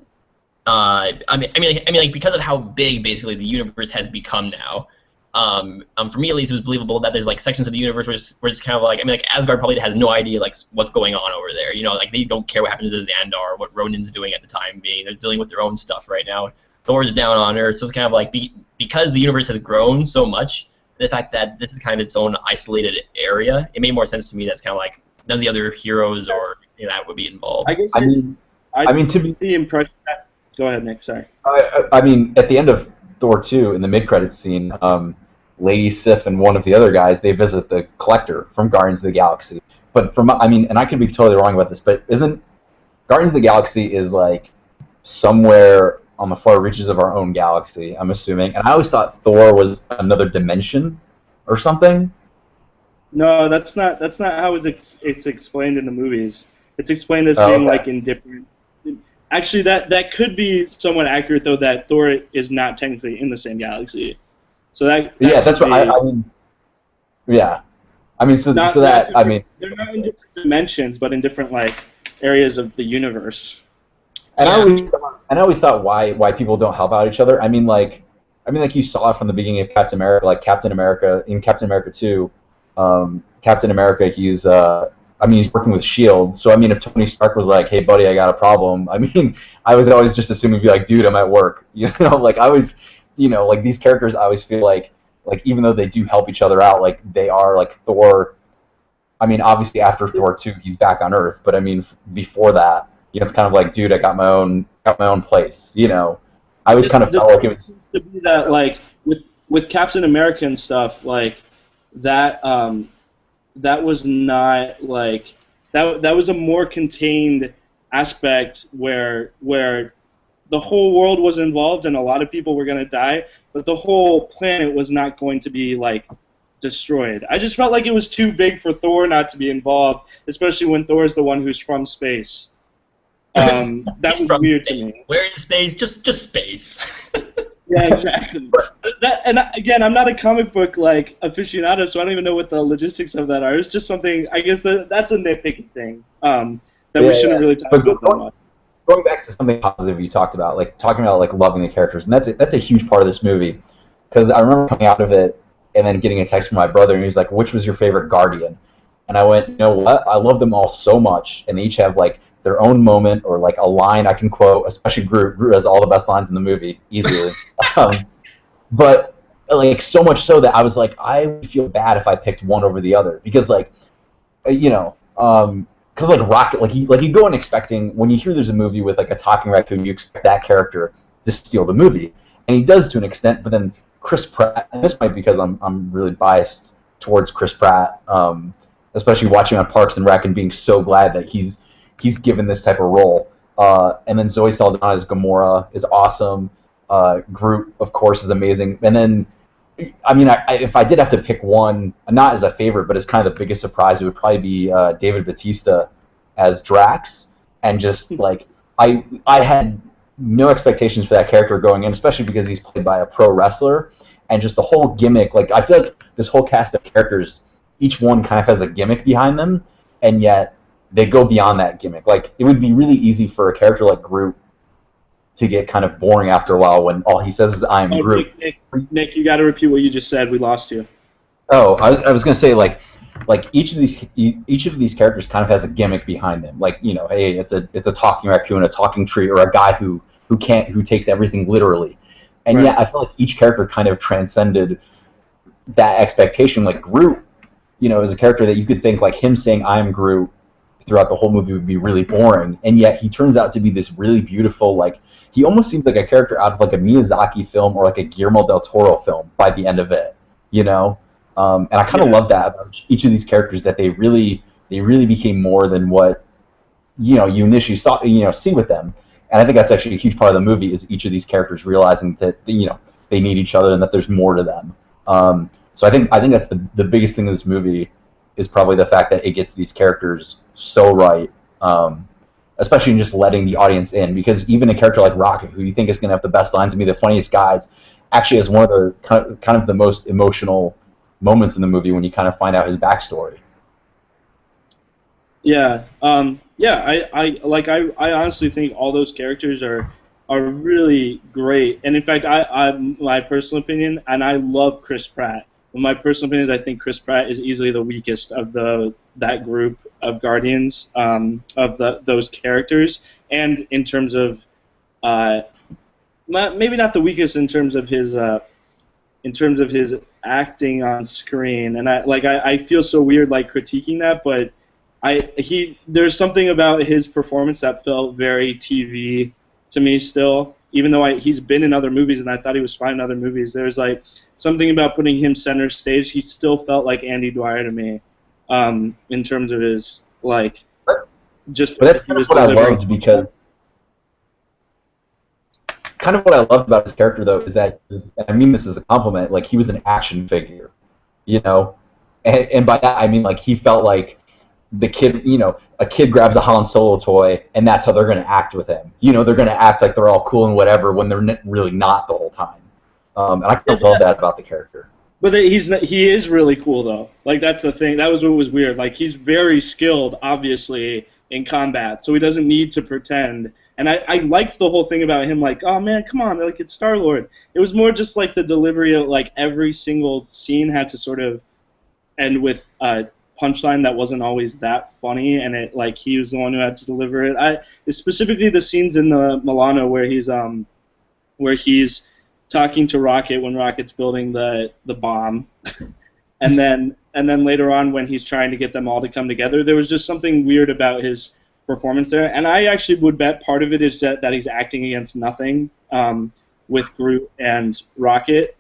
I mean, like, because of how big basically the universe has become now. For me at least, it was believable that there's, like, sections of the universe where it's kind of like, I mean, like, Asgard probably has no idea, like, what's going on over there. Like, they don't care what happens to Xandar, what Ronin's doing at the time being. They're dealing with their own stuff right now. Thor's down on Earth, so it's kind of like, because the universe has grown so much, the fact that this is kind of its own isolated area, it made more sense to me. That's kind of like none of the other heroes or that would be involved. I guess I mean, to be the impression that. Go ahead, Nick. Sorry. I mean, at the end of Thor 2, in the mid-credits scene, Lady Sif and one of the other guys, they visit the Collector from Guardians of the Galaxy. But and I could be totally wrong about this, but isn't Guardians of the Galaxy is, like, somewhere on the far reaches of our own galaxy, I'm assuming. And I always thought Thor was another dimension or something. No, that's not how it's explained in the movies. It's explained as Oh, being okay. like in different. Actually, that could be somewhat accurate though. That Thor is not technically in the same galaxy, so Yeah, that that's could what be I mean. Yeah, I mean, so not that I different. mean, They're not in different dimensions, but in different like areas of the universe. and Yeah. I always thought why people don't help out each other. I mean like you saw it from the beginning of Captain America, like Captain America in Captain America 2. Captain America, I mean he's working with Shield, so I mean if Tony Stark was like, hey buddy, I got a problem. I mean I was always just assuming he'd be like, dude, I'm at work. Like I was, like these characters, I always feel like even though they do help each other out, like they are like Thor. I mean, obviously after Thor 2, he's back on Earth, but I mean before that, it's kind of like, dude, I got my own place. I always kind Just of the felt like it thing was. seems to be that like with Captain America and stuff like that that was not like that was a more contained aspect where the whole world was involved and a lot of people were going to die, but the whole planet was not going to be like destroyed. I just felt like it was too big for Thor not to be involved, especially when Thor is the one who's from space. That He's was from weird to space. me. Where in space? Just space. Yeah, exactly. Again, I'm not a comic book like aficionado, so I don't even know what the logistics of that are. It's just something. I guess that's a nitpicky thing that we Yeah, shouldn't yeah. really talk But about that much. going back to something positive you talked about, like talking about like loving the characters, and that's a huge part of this movie, because I remember coming out of it and then getting a text from my brother, and he was like, "Which was your favorite Guardian?" And I went, "You know what? I love them all so much, and they each have like their own moment or like a line I can quote. Especially Groot. Groot has all the best lines in the movie easily." um, but like so much so that I was like, I would feel bad if I picked one over the other, because like because like Rocket, like you go in expecting, when you hear there's a movie with like a talking raccoon, you expect that character to steal the movie, and he does to an extent. But then Chris Pratt, and this might be because I'm really biased towards Chris Pratt, especially watching on Parks and Rec and being so glad that he's given this type of role. And then Zoe Saldana as Gamora is awesome. Groot, of course, is amazing. And then, I mean, if I did have to pick one, not as a favorite, but as kind of the biggest surprise, it would probably be David Bautista as Drax. And just like I had no expectations for that character going in, especially because he's played by a pro wrestler, and just the whole gimmick. Like I feel like this whole cast of characters, each one kind of has a gimmick behind them, and yet they go beyond that gimmick. Like it would be really easy for a character like Groot to get kind of boring after a while when all he says is "I'm Oh, Groot." Nick, you got to repeat what you just said. We lost you. Oh, I was gonna say like each of these characters kind of has a gimmick behind them. Like hey, it's a talking raccoon, a talking tree, or a guy who takes everything literally. And Right. yet I feel like each character kind of transcended that expectation. Like Groot, is a character that you could think like him saying "I'm Groot" throughout the whole movie would be really boring, and yet he turns out to be this really beautiful, like he almost seems like a character out of like a Miyazaki film or like a Guillermo del Toro film by the end of it, and I kind of Yeah. love that about each of these characters, that they really became more than what you initially saw see with them. And I think that's actually a huge part of the movie, is each of these characters realizing that they need each other and that there's more to them. So I think that's the biggest thing of this movie, is probably the fact that it gets these characters so right, especially in just letting the audience in. Because even a character like Rocket, who you think is going to have the best lines and be the funniest guys, actually has one of the kind of the most emotional moments in the movie when you kind of find out his backstory. Yeah. Yeah. I honestly think all those characters are really great. And in fact, my personal opinion, and I love Chris Pratt. But my personal opinion is I think Chris Pratt is easily the weakest of that group of Guardians, of those characters, and in terms of maybe not the weakest in terms of his acting on screen. And I feel so weird like critiquing that, but there's something about his performance that felt very TV to me still, even though he's been in other movies and I thought he was fine in other movies. There's like something about putting him center stage. He still felt like Andy Dwyer to me, in terms of his like just. But that's kind of what I loved, because kind of what I loved about his character though is that, and I mean this as a compliment, like he was an action figure, and by that I mean like he felt like the kid, a kid grabs a Han Solo toy, and that's how they're going to act with him. They're going to act like they're all cool and whatever when they're really not the whole time. And I kind of love that about the character. But he is really cool though. Like that's the thing. That was what was weird. Like he's very skilled, obviously, in combat, so he doesn't need to pretend. And I liked the whole thing about him. Like, oh man, come on, like it's Star-Lord. It was more just like the delivery of like every single scene had to sort of end with a punchline that wasn't always that funny, and it like he was the one who had to deliver it. Specifically the scenes in the Milano where he's talking to Rocket when Rocket's building the bomb, and then later on when he's trying to get them all to come together, there was just something weird about his performance there. And I actually would bet part of it is that he's acting against nothing with Groot and Rocket,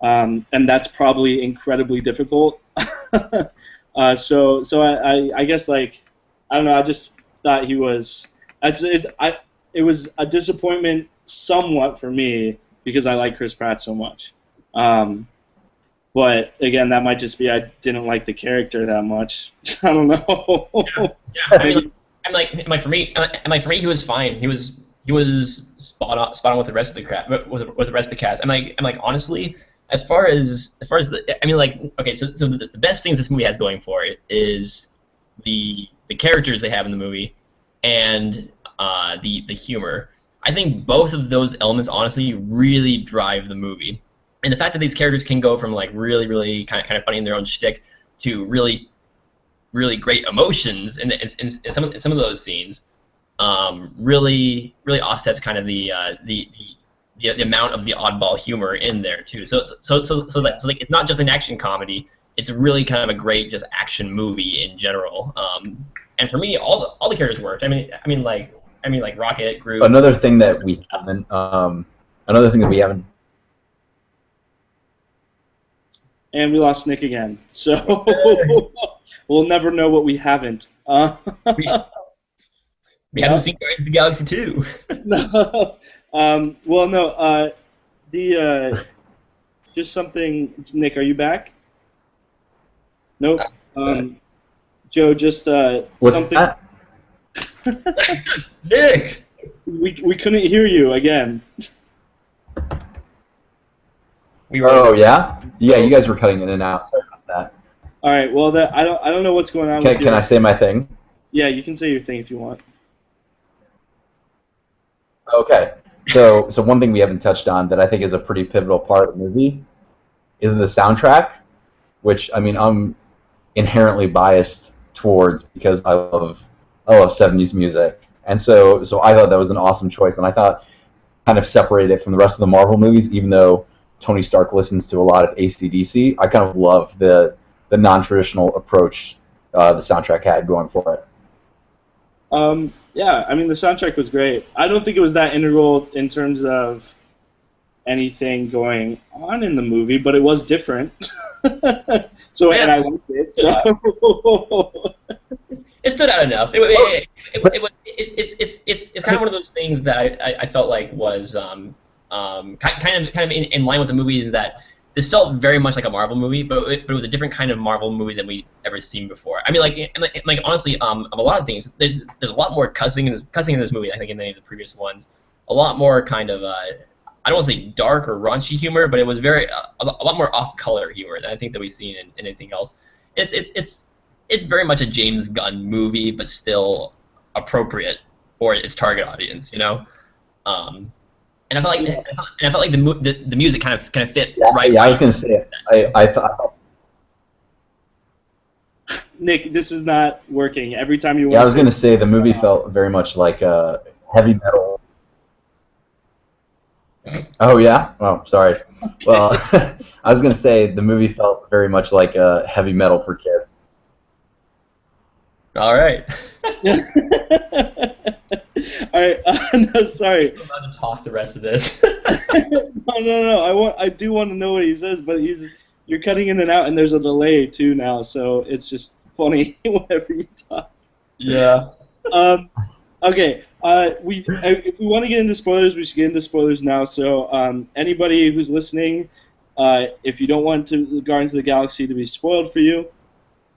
and that's probably incredibly difficult. So I guess like I don't know. I just thought he was. It was a disappointment somewhat for me because I like Chris Pratt so much. But again, that might just be I didn't like the character that much. I don't know. Yeah. I'm like for me, he was fine. He was spot on with the rest of the with the rest of the cast. I'm like honestly, as far as okay, so the best things this movie has going for it is the characters they have in the movie and the humor. I think both of those elements honestly really drive the movie. And the fact that these characters can go from like really, really kind of funny in their own shtick to really, really great emotions in some of those scenes, really offsets kind of the amount of the oddball humor in there too. So like it's not just an action comedy; it's really kind of a great just action movie in general. And for me, all the characters worked. I mean like Rocket, Groot. Another thing that we haven't. And we lost Nick again. So we'll never know what we haven't. We haven't seen Guardians of the Galaxy 2. No. Well, no. Just something. Nick, are you back? Nope. Joe, just something. That? Nick. We couldn't hear you again. Oh yeah, you guys were cutting in and out. Sorry about that. All right. Well, I don't know what's going on. Can I say my thing? Yeah, you can say your thing if you want. Okay. So one thing we haven't touched on that I think is a pretty pivotal part of the movie is the soundtrack, which I'm inherently biased towards because I love 70s music, and so I thought that was an awesome choice, and I thought kind of separated it from the rest of the Marvel movies, even though Tony Stark listens to a lot of AC/DC. I kind of love the non-traditional approach the soundtrack had going for it. Yeah, the soundtrack was great. I don't think it was that integral in terms of anything going on in the movie, but it was different. So and I liked it. So. It stood out enough. It's kind of one of those things that I felt like was kind of in line with the movie is that this felt very much like a Marvel movie, but it was a different kind of Marvel movie than we'd ever seen before. Honestly, of a lot of things, there's a lot more cussing in this movie, I think, than any of the previous ones. A lot more kind of I don't want to say dark or raunchy humor, but it was very a lot more off-color humor than I think that we've seen in anything else. It's very much a James Gunn movie, but still appropriate for its target audience, And I felt like the music kind of fit right. Yeah, I was gonna say it. I thought. Nick, this is not working. Every time you. Yeah, I was gonna say the movie felt very much like a heavy metal. Oh yeah. Oh, sorry. Well, I was gonna say the movie felt very much like a heavy metal for kids. All right. All right. No, sorry. I'm about to talk the rest of this. No. I do want to know what he says, but you're cutting in and out, and there's a delay too now, so it's just funny whenever you talk. Yeah. Okay. If we want to get into spoilers, we should get into spoilers now. So anybody who's listening, if you don't want the Guardians of the Galaxy to be spoiled for you,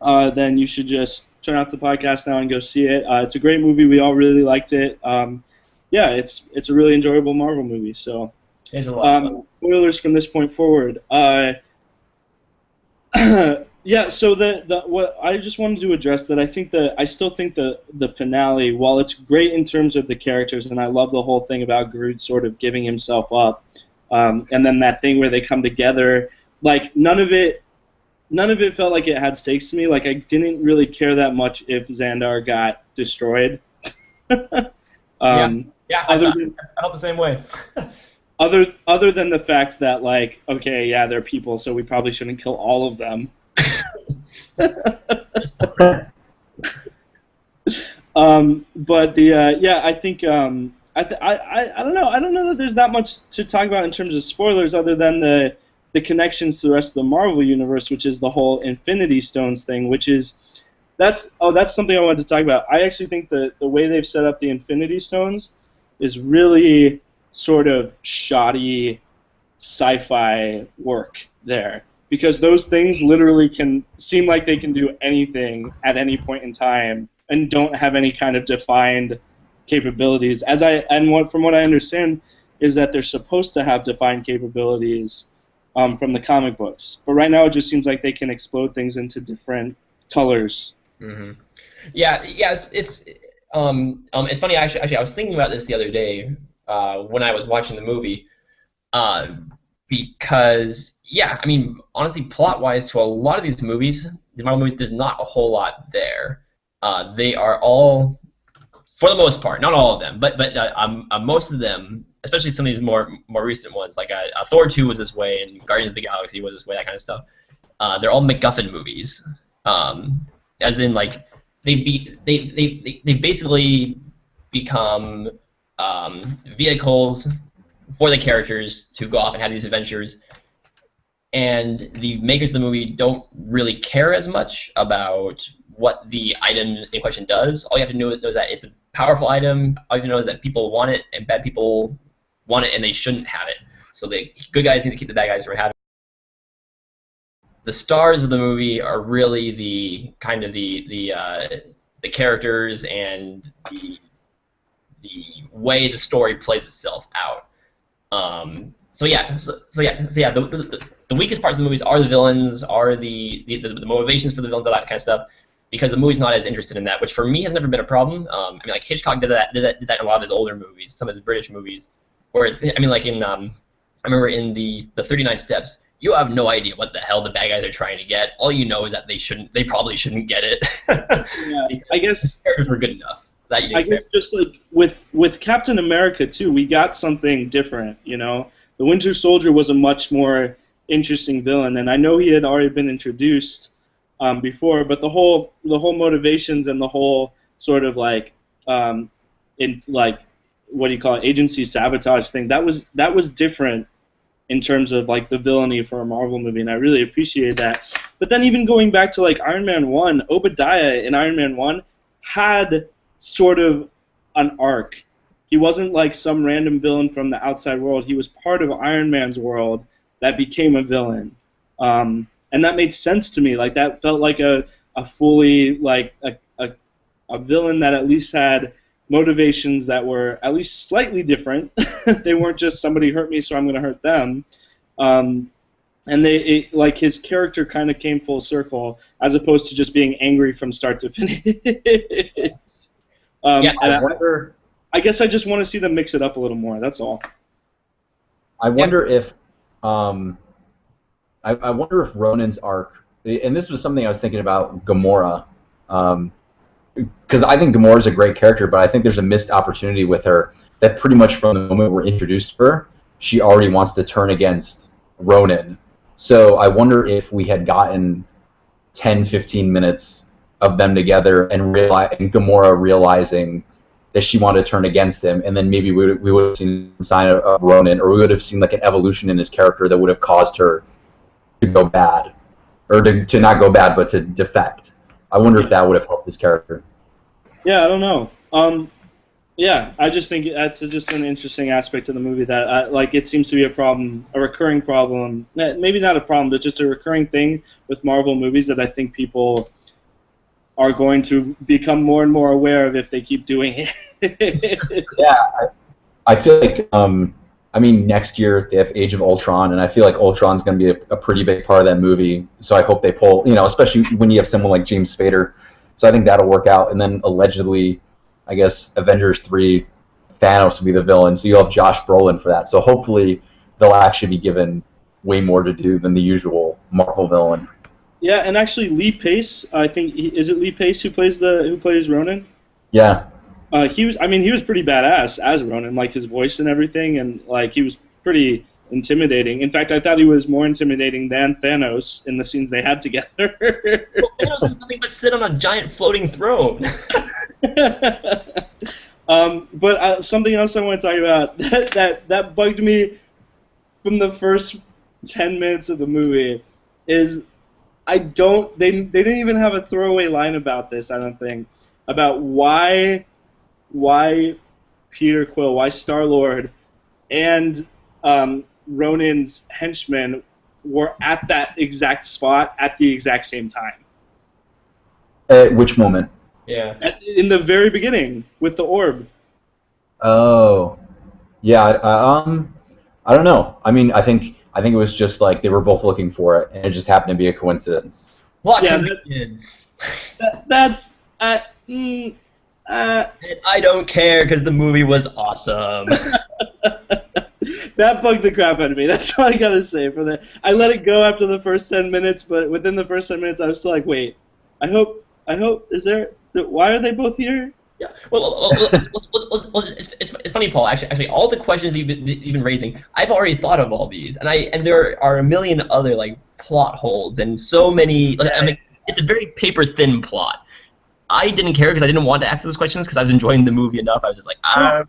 then you should just turn off the podcast now and go see it. It's a great movie. We all really liked it. Yeah, it's a really enjoyable Marvel movie. So, It's a lot of fun. spoilers from this point forward. Yeah, so what I just wanted to address that I still think the finale, while it's great in terms of the characters, and I love the whole thing about Groot sort of giving himself up, and then that thing where they come together, like none of it felt like it had stakes to me. Like I didn't really care that much if Xandar got destroyed. Yeah, I felt the same way. Other than the fact that, like, okay, yeah, they're people, so we probably shouldn't kill all of them. But yeah, I think I don't know. I don't know that there's that much to talk about in terms of spoilers, other than the connections to the rest of the Marvel universe, which is the whole Infinity Stones thing, that's something I wanted to talk about. I actually think that the way they've set up the Infinity Stones is really sort of shoddy sci-fi work there, because those things literally can seem like they can do anything at any point in time and don't have any kind of defined capabilities. From what I understand is that they're supposed to have defined capabilities from the comic books, but right now it just seems like they can explode things into different colors. Mm-hmm. Yeah, it's funny. Actually, I was thinking about this the other day when I was watching the movie, because yeah, I mean, honestly, plot-wise, to a lot of these Marvel movies, there's not a whole lot there. They are all, for the most part, not all of them, but most of them, especially some of these more recent ones, like Thor 2 was this way, and Guardians of the Galaxy was this way, that kind of stuff. They're all MacGuffin movies, as in like they basically become vehicles for the characters to go off and have these adventures, and the makers of the movie don't really care as much about what the item in question does. All you have to know is that it's a powerful item. All you have to know is that people want it, and bad people want it, and they shouldn't have it. So the good guys need to keep the bad guys from having it. The stars of the movie are really the kind of the characters and the way the story plays itself out. So yeah, the weakest parts of the movies are the villains, are the motivations for the villains, all that kind of stuff, because the movie's not as interested in that, which for me has never been a problem. I mean, like Hitchcock did that in a lot of his older movies, some of his British movies, whereas I mean, like in I remember in the 39 Steps, you have no idea what the hell the bad guys are trying to get. All you know is that they probably shouldn't get it. Yeah, I guess the characters were good enough. I guess just like with Captain America too, we got something different. You know, the Winter Soldier was a much more interesting villain, and I know he had already been introduced before, but the whole motivations and the whole sort of like in like what do you call it, agency sabotage thing, that was different in terms of like the villainy for a Marvel movie, and I really appreciated that. But then even going back to like Iron Man 1, Obadiah in Iron Man 1 had sort of an arc. He wasn't like some random villain from the outside world. He was part of Iron Man's world that became a villain. And that made sense to me. Like that felt like a fully like a villain that at least had motivations that were at least slightly different. They weren't just somebody hurt me, so I'm going to hurt them. And like his character kind of came full circle, as opposed to just being angry from start to finish. Yeah, I guess I just want to see them mix it up a little more. That's all. I wonder if I wonder if Ronan's arc, and this was something I was thinking about Gamora, because I think Gamora is a great character, but I think there's a missed opportunity with her that pretty much from the moment we're introduced to her, she already wants to turn against Ronan. So I wonder if we had gotten 10, 15 minutes of them together and Gamora realizing that she wanted to turn against him, and then maybe we would have seen a sign of Ronan, or we would have seen like an evolution in his character that would have caused her to go bad, or to not go bad, but to defect. I wonder if that would have helped his character. Yeah, I don't know. Yeah, I just think that's just an interesting aspect of the movie that, like, it seems to be a recurring problem. Maybe not a problem, but just a recurring thing with Marvel movies that I think people are going to become more and more aware of if they keep doing it. Yeah, I feel like I mean next year they have Age of Ultron, and I feel like Ultron's going to be a pretty big part of that movie. So I hope they pull, especially when you have someone like James Spader. So I think that'll work out. And then allegedly, I guess Avengers 3, Thanos will be the villain. So you'll have Josh Brolin for that. So hopefully they'll actually be given way more to do than the usual Marvel villain. Yeah, and actually Lee Pace, I think is it Lee Pace who plays Ronan? Yeah. He was pretty badass as Ronan, like his voice and everything, and like he was pretty intimidating. In fact, I thought he was more intimidating than Thanos in the scenes they had together. Well, Thanos does nothing but sit on a giant floating throne. But something else I want to talk about that bugged me from the first 10 minutes of the movie is they didn't even have a throwaway line about this, I don't think, about why Peter Quill, why Star-Lord, and Ronan's henchmen were at that exact spot at the exact same time. At which moment? Yeah. In the very beginning with the orb. Oh, yeah. I don't know. I mean, I think it was just like they were both looking for it, and it just happened to be a coincidence. What convenience? That's and I don't care because the movie was awesome. That bugged the crap out of me. That's all I gotta say for that. I let it go after the first 10 minutes, but within the first 10 minutes, I was still like, wait. I hope. Why are they both here? Yeah. Well, it's funny, Paul. Actually, all the questions you've been raising, I've already thought of all these, and there are a million other like plot holes and so many. I mean, it's a very paper thin plot. I didn't care because I didn't want to ask those questions because I was enjoying the movie enough. I was just like, I'm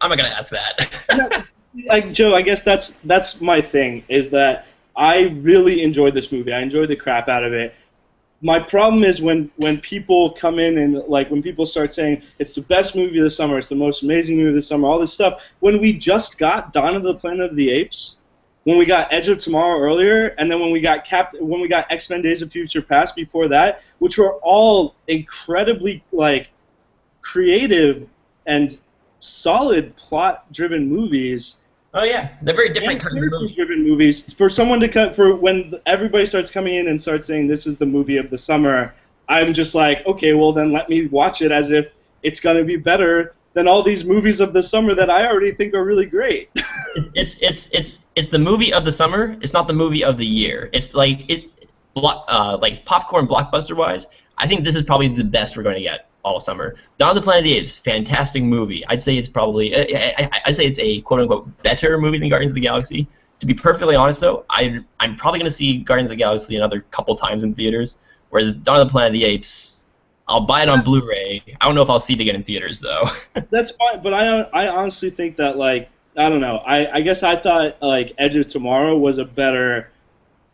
not gonna ask that. Like Joe, I guess that's my thing is that I really enjoyed this movie. I enjoyed the crap out of it. My problem is when people come in and like when people start saying it's the best movie of the summer, it's the most amazing movie of the summer, all this stuff. When we just got Dawn of the Planet of the Apes, when we got Edge of Tomorrow earlier, and then when we got X-Men: Days of Future Past before that, which were all incredibly like creative and solid plot-driven movies. Oh yeah, they're very different kinds of movies. Driven movies. For someone to cut for when everybody starts coming in and starts saying this is the movie of the summer, I'm just like, okay, well then let me watch it as if it's gonna be better than all these movies of the summer that I already think are really great. It's the movie of the summer. It's not the movie of the year. It's like like popcorn blockbuster wise. I think this is probably the best we're going to get all summer. Dawn of the Planet of the Apes, fantastic movie. I'd say it's probably I'd say it's a quote unquote better movie than Guardians of the Galaxy. To be perfectly honest though, I'm probably going to see Guardians of the Galaxy another couple times in theaters. Whereas Dawn of the Planet of the Apes, I'll buy it on Blu-ray. I don't know if I'll see it again in theaters though. That's fine, but I honestly think that like I don't know. I guess I thought like Edge of Tomorrow was a better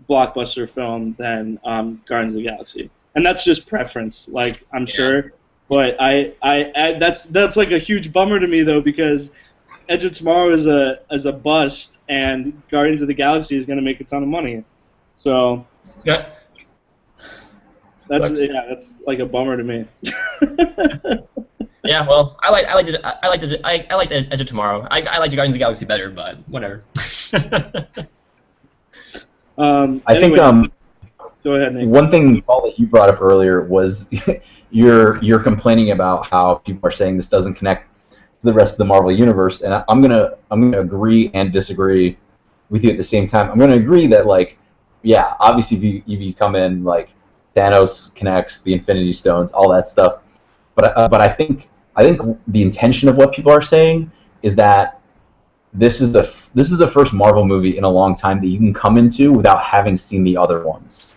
blockbuster film than Guardians of the Galaxy, and that's just preference. Like I'm sure, but I that's like a huge bummer to me though because Edge of Tomorrow is a bust, and Guardians of the Galaxy is going to make a ton of money. So yeah. That's like a bummer to me. Yeah, well, I liked Edge of Tomorrow. I liked Guardians of the Galaxy better, but whatever. I think go ahead, Nick. One thing, Paul, that you brought up earlier was you're complaining about how people are saying this doesn't connect to the rest of the Marvel universe, and I'm gonna agree and disagree with you at the same time. I'm gonna agree that like, yeah, obviously if you come in like Thanos connects, the Infinity Stones, all that stuff, but I think the intention of what people are saying is that this is the first Marvel movie in a long time that you can come into without having seen the other ones.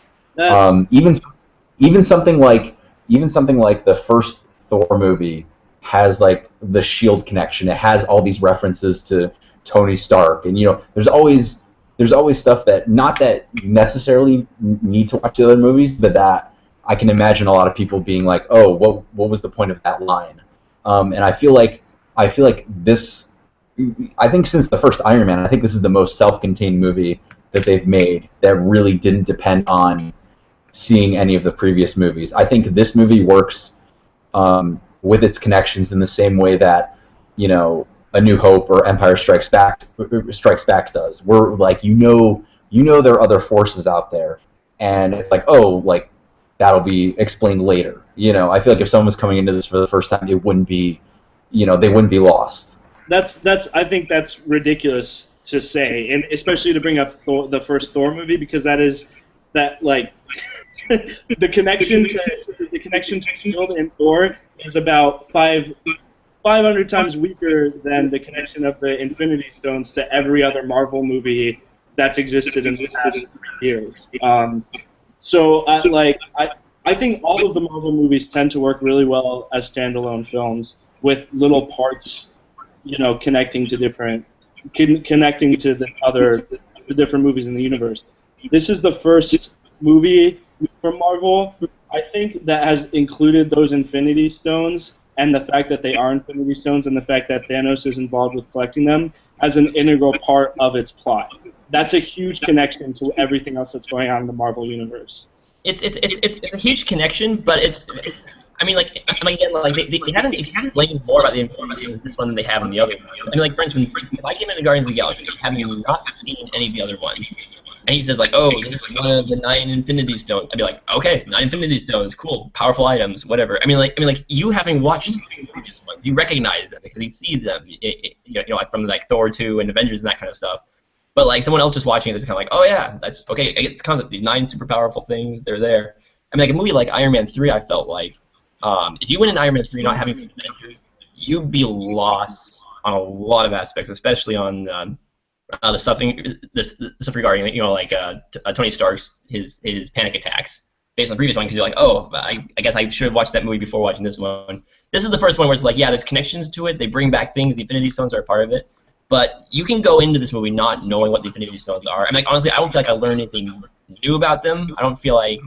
Even something like the first Thor movie has like the Shield connection. It has all these references to Tony Stark, and there's always stuff that not that you necessarily need to watch the other movies, but that I can imagine a lot of people being like, oh, what was the point of that line? And I feel like this. I think since the first Iron Man, I think this is the most self-contained movie that they've made that really didn't depend on seeing any of the previous movies. I think this movie works with its connections in the same way that, you know, A New Hope or Empire Strikes Back does. We're like, you know there are other forces out there, and it's like, oh, like that'll be explained later. You know, I feel like if someone was coming into this for the first time, it wouldn't be, you know, they wouldn't be lost. That's I think that's ridiculous to say, and especially to bring up the first Thor movie, because that like the connection to Shield and Thor is about 500 times weaker than the connection of the Infinity Stones to every other Marvel movie that's existed in the past 3 years. I think all of the Marvel movies tend to work really well as standalone films with little parts, you know, connecting to the different movies in the universe. This is the first movie from Marvel, I think, that has included those Infinity Stones, and the fact that they are Infinity Stones, and the fact that Thanos is involved with collecting them as an integral part of its plot. That's a huge connection to everything else that's going on in the Marvel universe. It's a huge connection, but I mean, like, again, like they haven't explained more about the Infinity Stones in this one than they have in the other ones. I mean, like, for instance, if I came into Guardians of the Galaxy having not seen any of the other ones, and he says like, oh, this is one of the 9 Infinity Stones, I'd be like, okay, 9 Infinity Stones, cool, powerful items, whatever. I mean, like you having watched the previous ones, you recognize them because you see them, you know, from like Thor 2 and Avengers and that kind of stuff. But like someone else just watching it is kind of like, oh yeah, that's okay. I get this concept. These 9 super powerful things, they're there. I mean, like a movie like Iron Man 3, I felt like if you went in Iron Man 3 not having seen Avengers, you'd be lost on a lot of aspects, especially on the stuff regarding, you know, like Tony Stark's his panic attacks based on the previous one, because you're like, oh, I guess I should have watched that movie before watching this one. This is the first one where it's like, yeah, there's connections to it. They bring back things. The Infinity Stones are a part of it. But you can go into this movie not knowing what the Infinity Stones are. I mean, like, honestly, I don't feel like I learned anything new about them. I don't feel like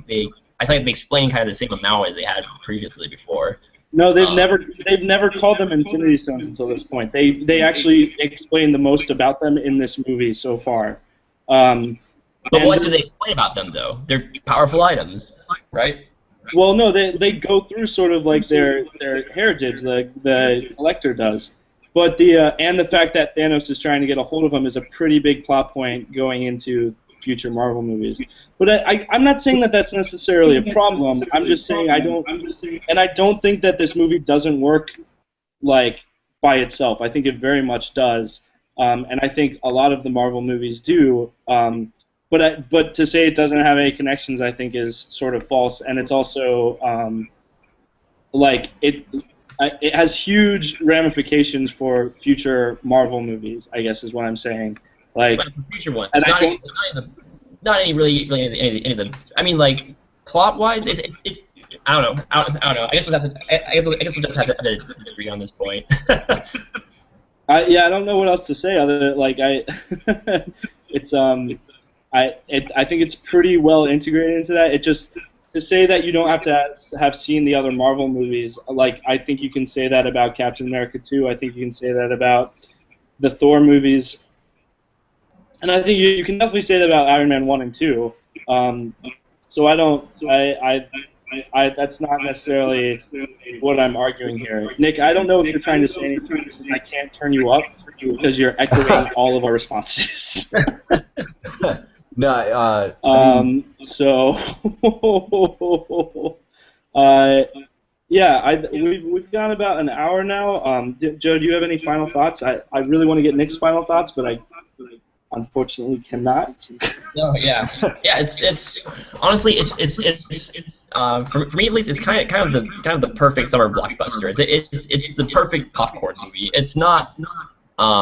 I feel like they explain kind of the same amount as they had previously before. No, they've never called them Infinity Stones until this point. They actually explain the most about them in this movie so far. But what do they explain about them, though? They're powerful items, right? Well, no, they go through sort of like their heritage, like the Collector does. But and the fact that Thanos is trying to get a hold of them is a pretty big plot point going into future Marvel movies. But I'm not saying that that's necessarily a problem. I'm just saying I don't think that this movie doesn't work like by itself. I think it very much does, and I think a lot of the Marvel movies do. But to say it doesn't have any connections, I think, is sort of false, and it's also like it has huge ramifications for future Marvel movies, I guess is what I'm saying. Like future ones. Not any really any of the. I mean, like plot wise, it's I don't know. I don't know. I guess we'll just have to disagree on this point. I don't know what else to say other than like it's I think it's pretty well integrated into that. It just to say that you don't have to have seen the other Marvel movies, like I think you can say that about Captain America 2. I think you can say that about the Thor movies. And I think you can definitely say that about Iron Man 1 and 2. So that's not necessarily what I'm arguing here. Nick, I don't know if you're trying to say anything. I can't turn you up because you're echoing all of our responses. No, we've gone about an hour now. Joe, do you have any final thoughts? I really want to get Nick's final thoughts, but I unfortunately cannot. No, yeah. It's honestly it's for me at least it's kind of the perfect summer blockbuster. It's the perfect popcorn movie. It's not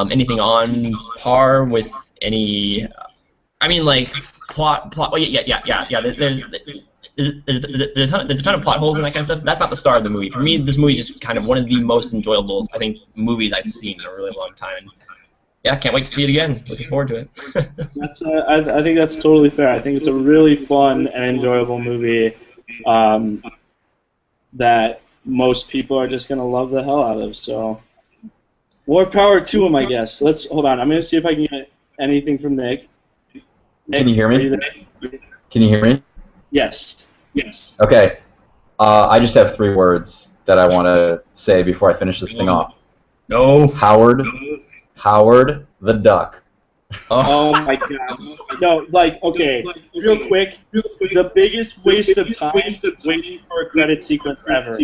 anything on par with any. I mean, like plot. Well, yeah. There's a ton of plot holes and that kind of stuff. That's not the star of the movie. For me, this movie is just kind of one of the most enjoyable, I think, movies I've seen in a really long time. Yeah, can't wait to see it again. Looking forward to it. I think that's totally fair. I think it's a really fun and enjoyable movie that most people are just going to love the hell out of. So, more power to them, I guess. Let's hold on. I'm going to see if I can get anything from Nick. Can you hear me? Can you hear me? Yes. Okay. I just have 3 words that I want to say before I finish this thing off. No. Howard the Duck. Oh my god. No, like, okay, real quick, the biggest waste of time waiting for a credit sequence ever.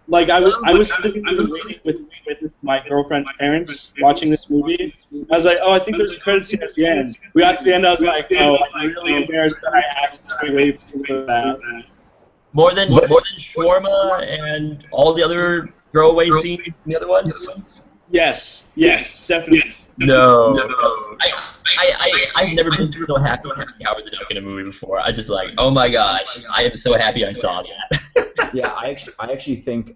Like, I was sitting there waiting with my girlfriend's parents watching this movie. I was like, oh, I think there's a credit scene at the end. We got to the end, I was like, oh, I'm really embarrassed that I asked to wait for that. More than shawarma and all the other throwaway scenes in the other ones? Yes, definitely. No. I've never been so happy to see Howard the Duck in a movie before. I was just like, oh my gosh, I am so happy I saw that. Yeah, I actually think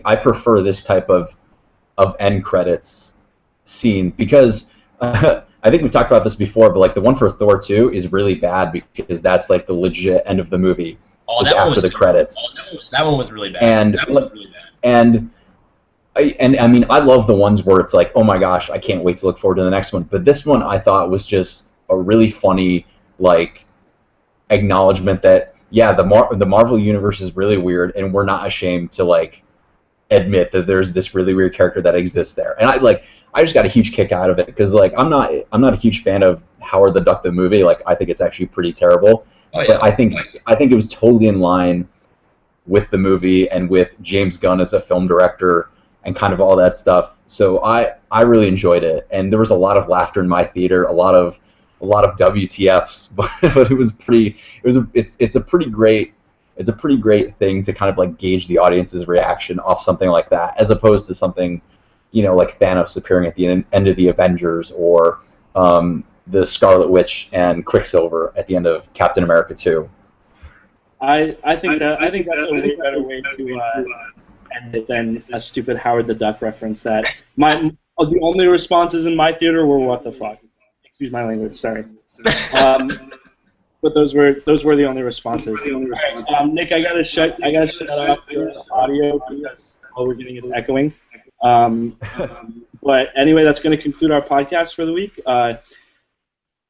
I prefer this type of end credits scene because I think we've talked about this before, but like the one for Thor 2 is really bad because that's like the legit end of the movie. Oh, that after one was the credits. That one was really bad. And I mean, I love the ones where it's like, oh my gosh, I can't wait to look forward to the next one. But this one I thought was just a really funny, like, acknowledgement that, yeah, the Marvel universe is really weird, and we're not ashamed to, like, admit that there's this really weird character that exists there. And I just got a huge kick out of it because, like, I'm not a huge fan of Howard the Duck the movie. Like, I think it's actually pretty terrible. Oh, yeah. But I think it was totally in line with the movie and with James Gunn as a film director and kind of all that stuff. So I really enjoyed it, and there was a lot of laughter in my theater, a lot of WTFs, but it was pretty. It's a pretty great thing to kind of like gauge the audience's reaction off something like that, as opposed to something, you know, like Thanos appearing at the end of the Avengers or the Scarlet Witch and Quicksilver at the end of Captain America 2. I think that's a way better way to end it than a stupid Howard the Duck reference. That the only responses in my theater were "What the fuck." Excuse my language. Sorry. But those were the only responses. Nick, I gotta shut off your audio because all we're getting is echoing. But anyway, that's going to conclude our podcast for the week.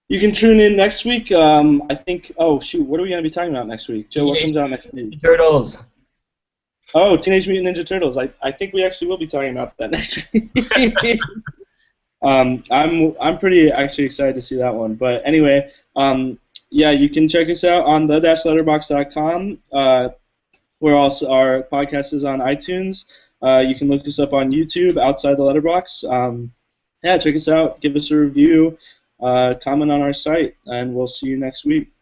You can tune in next week. I think. Oh shoot, what are we going to be talking about next week? Joe, what comes out next week? Turtles. Oh, Teenage Mutant Ninja Turtles. I think we actually will be talking about that next week. I'm pretty actually excited to see that one. But anyway, yeah, you can check us out on the-letterbox.com. Where also our podcast is on iTunes. You can look us up on YouTube outside the Letterbox. Yeah, check us out. Give us a review. Comment on our site, and we'll see you next week.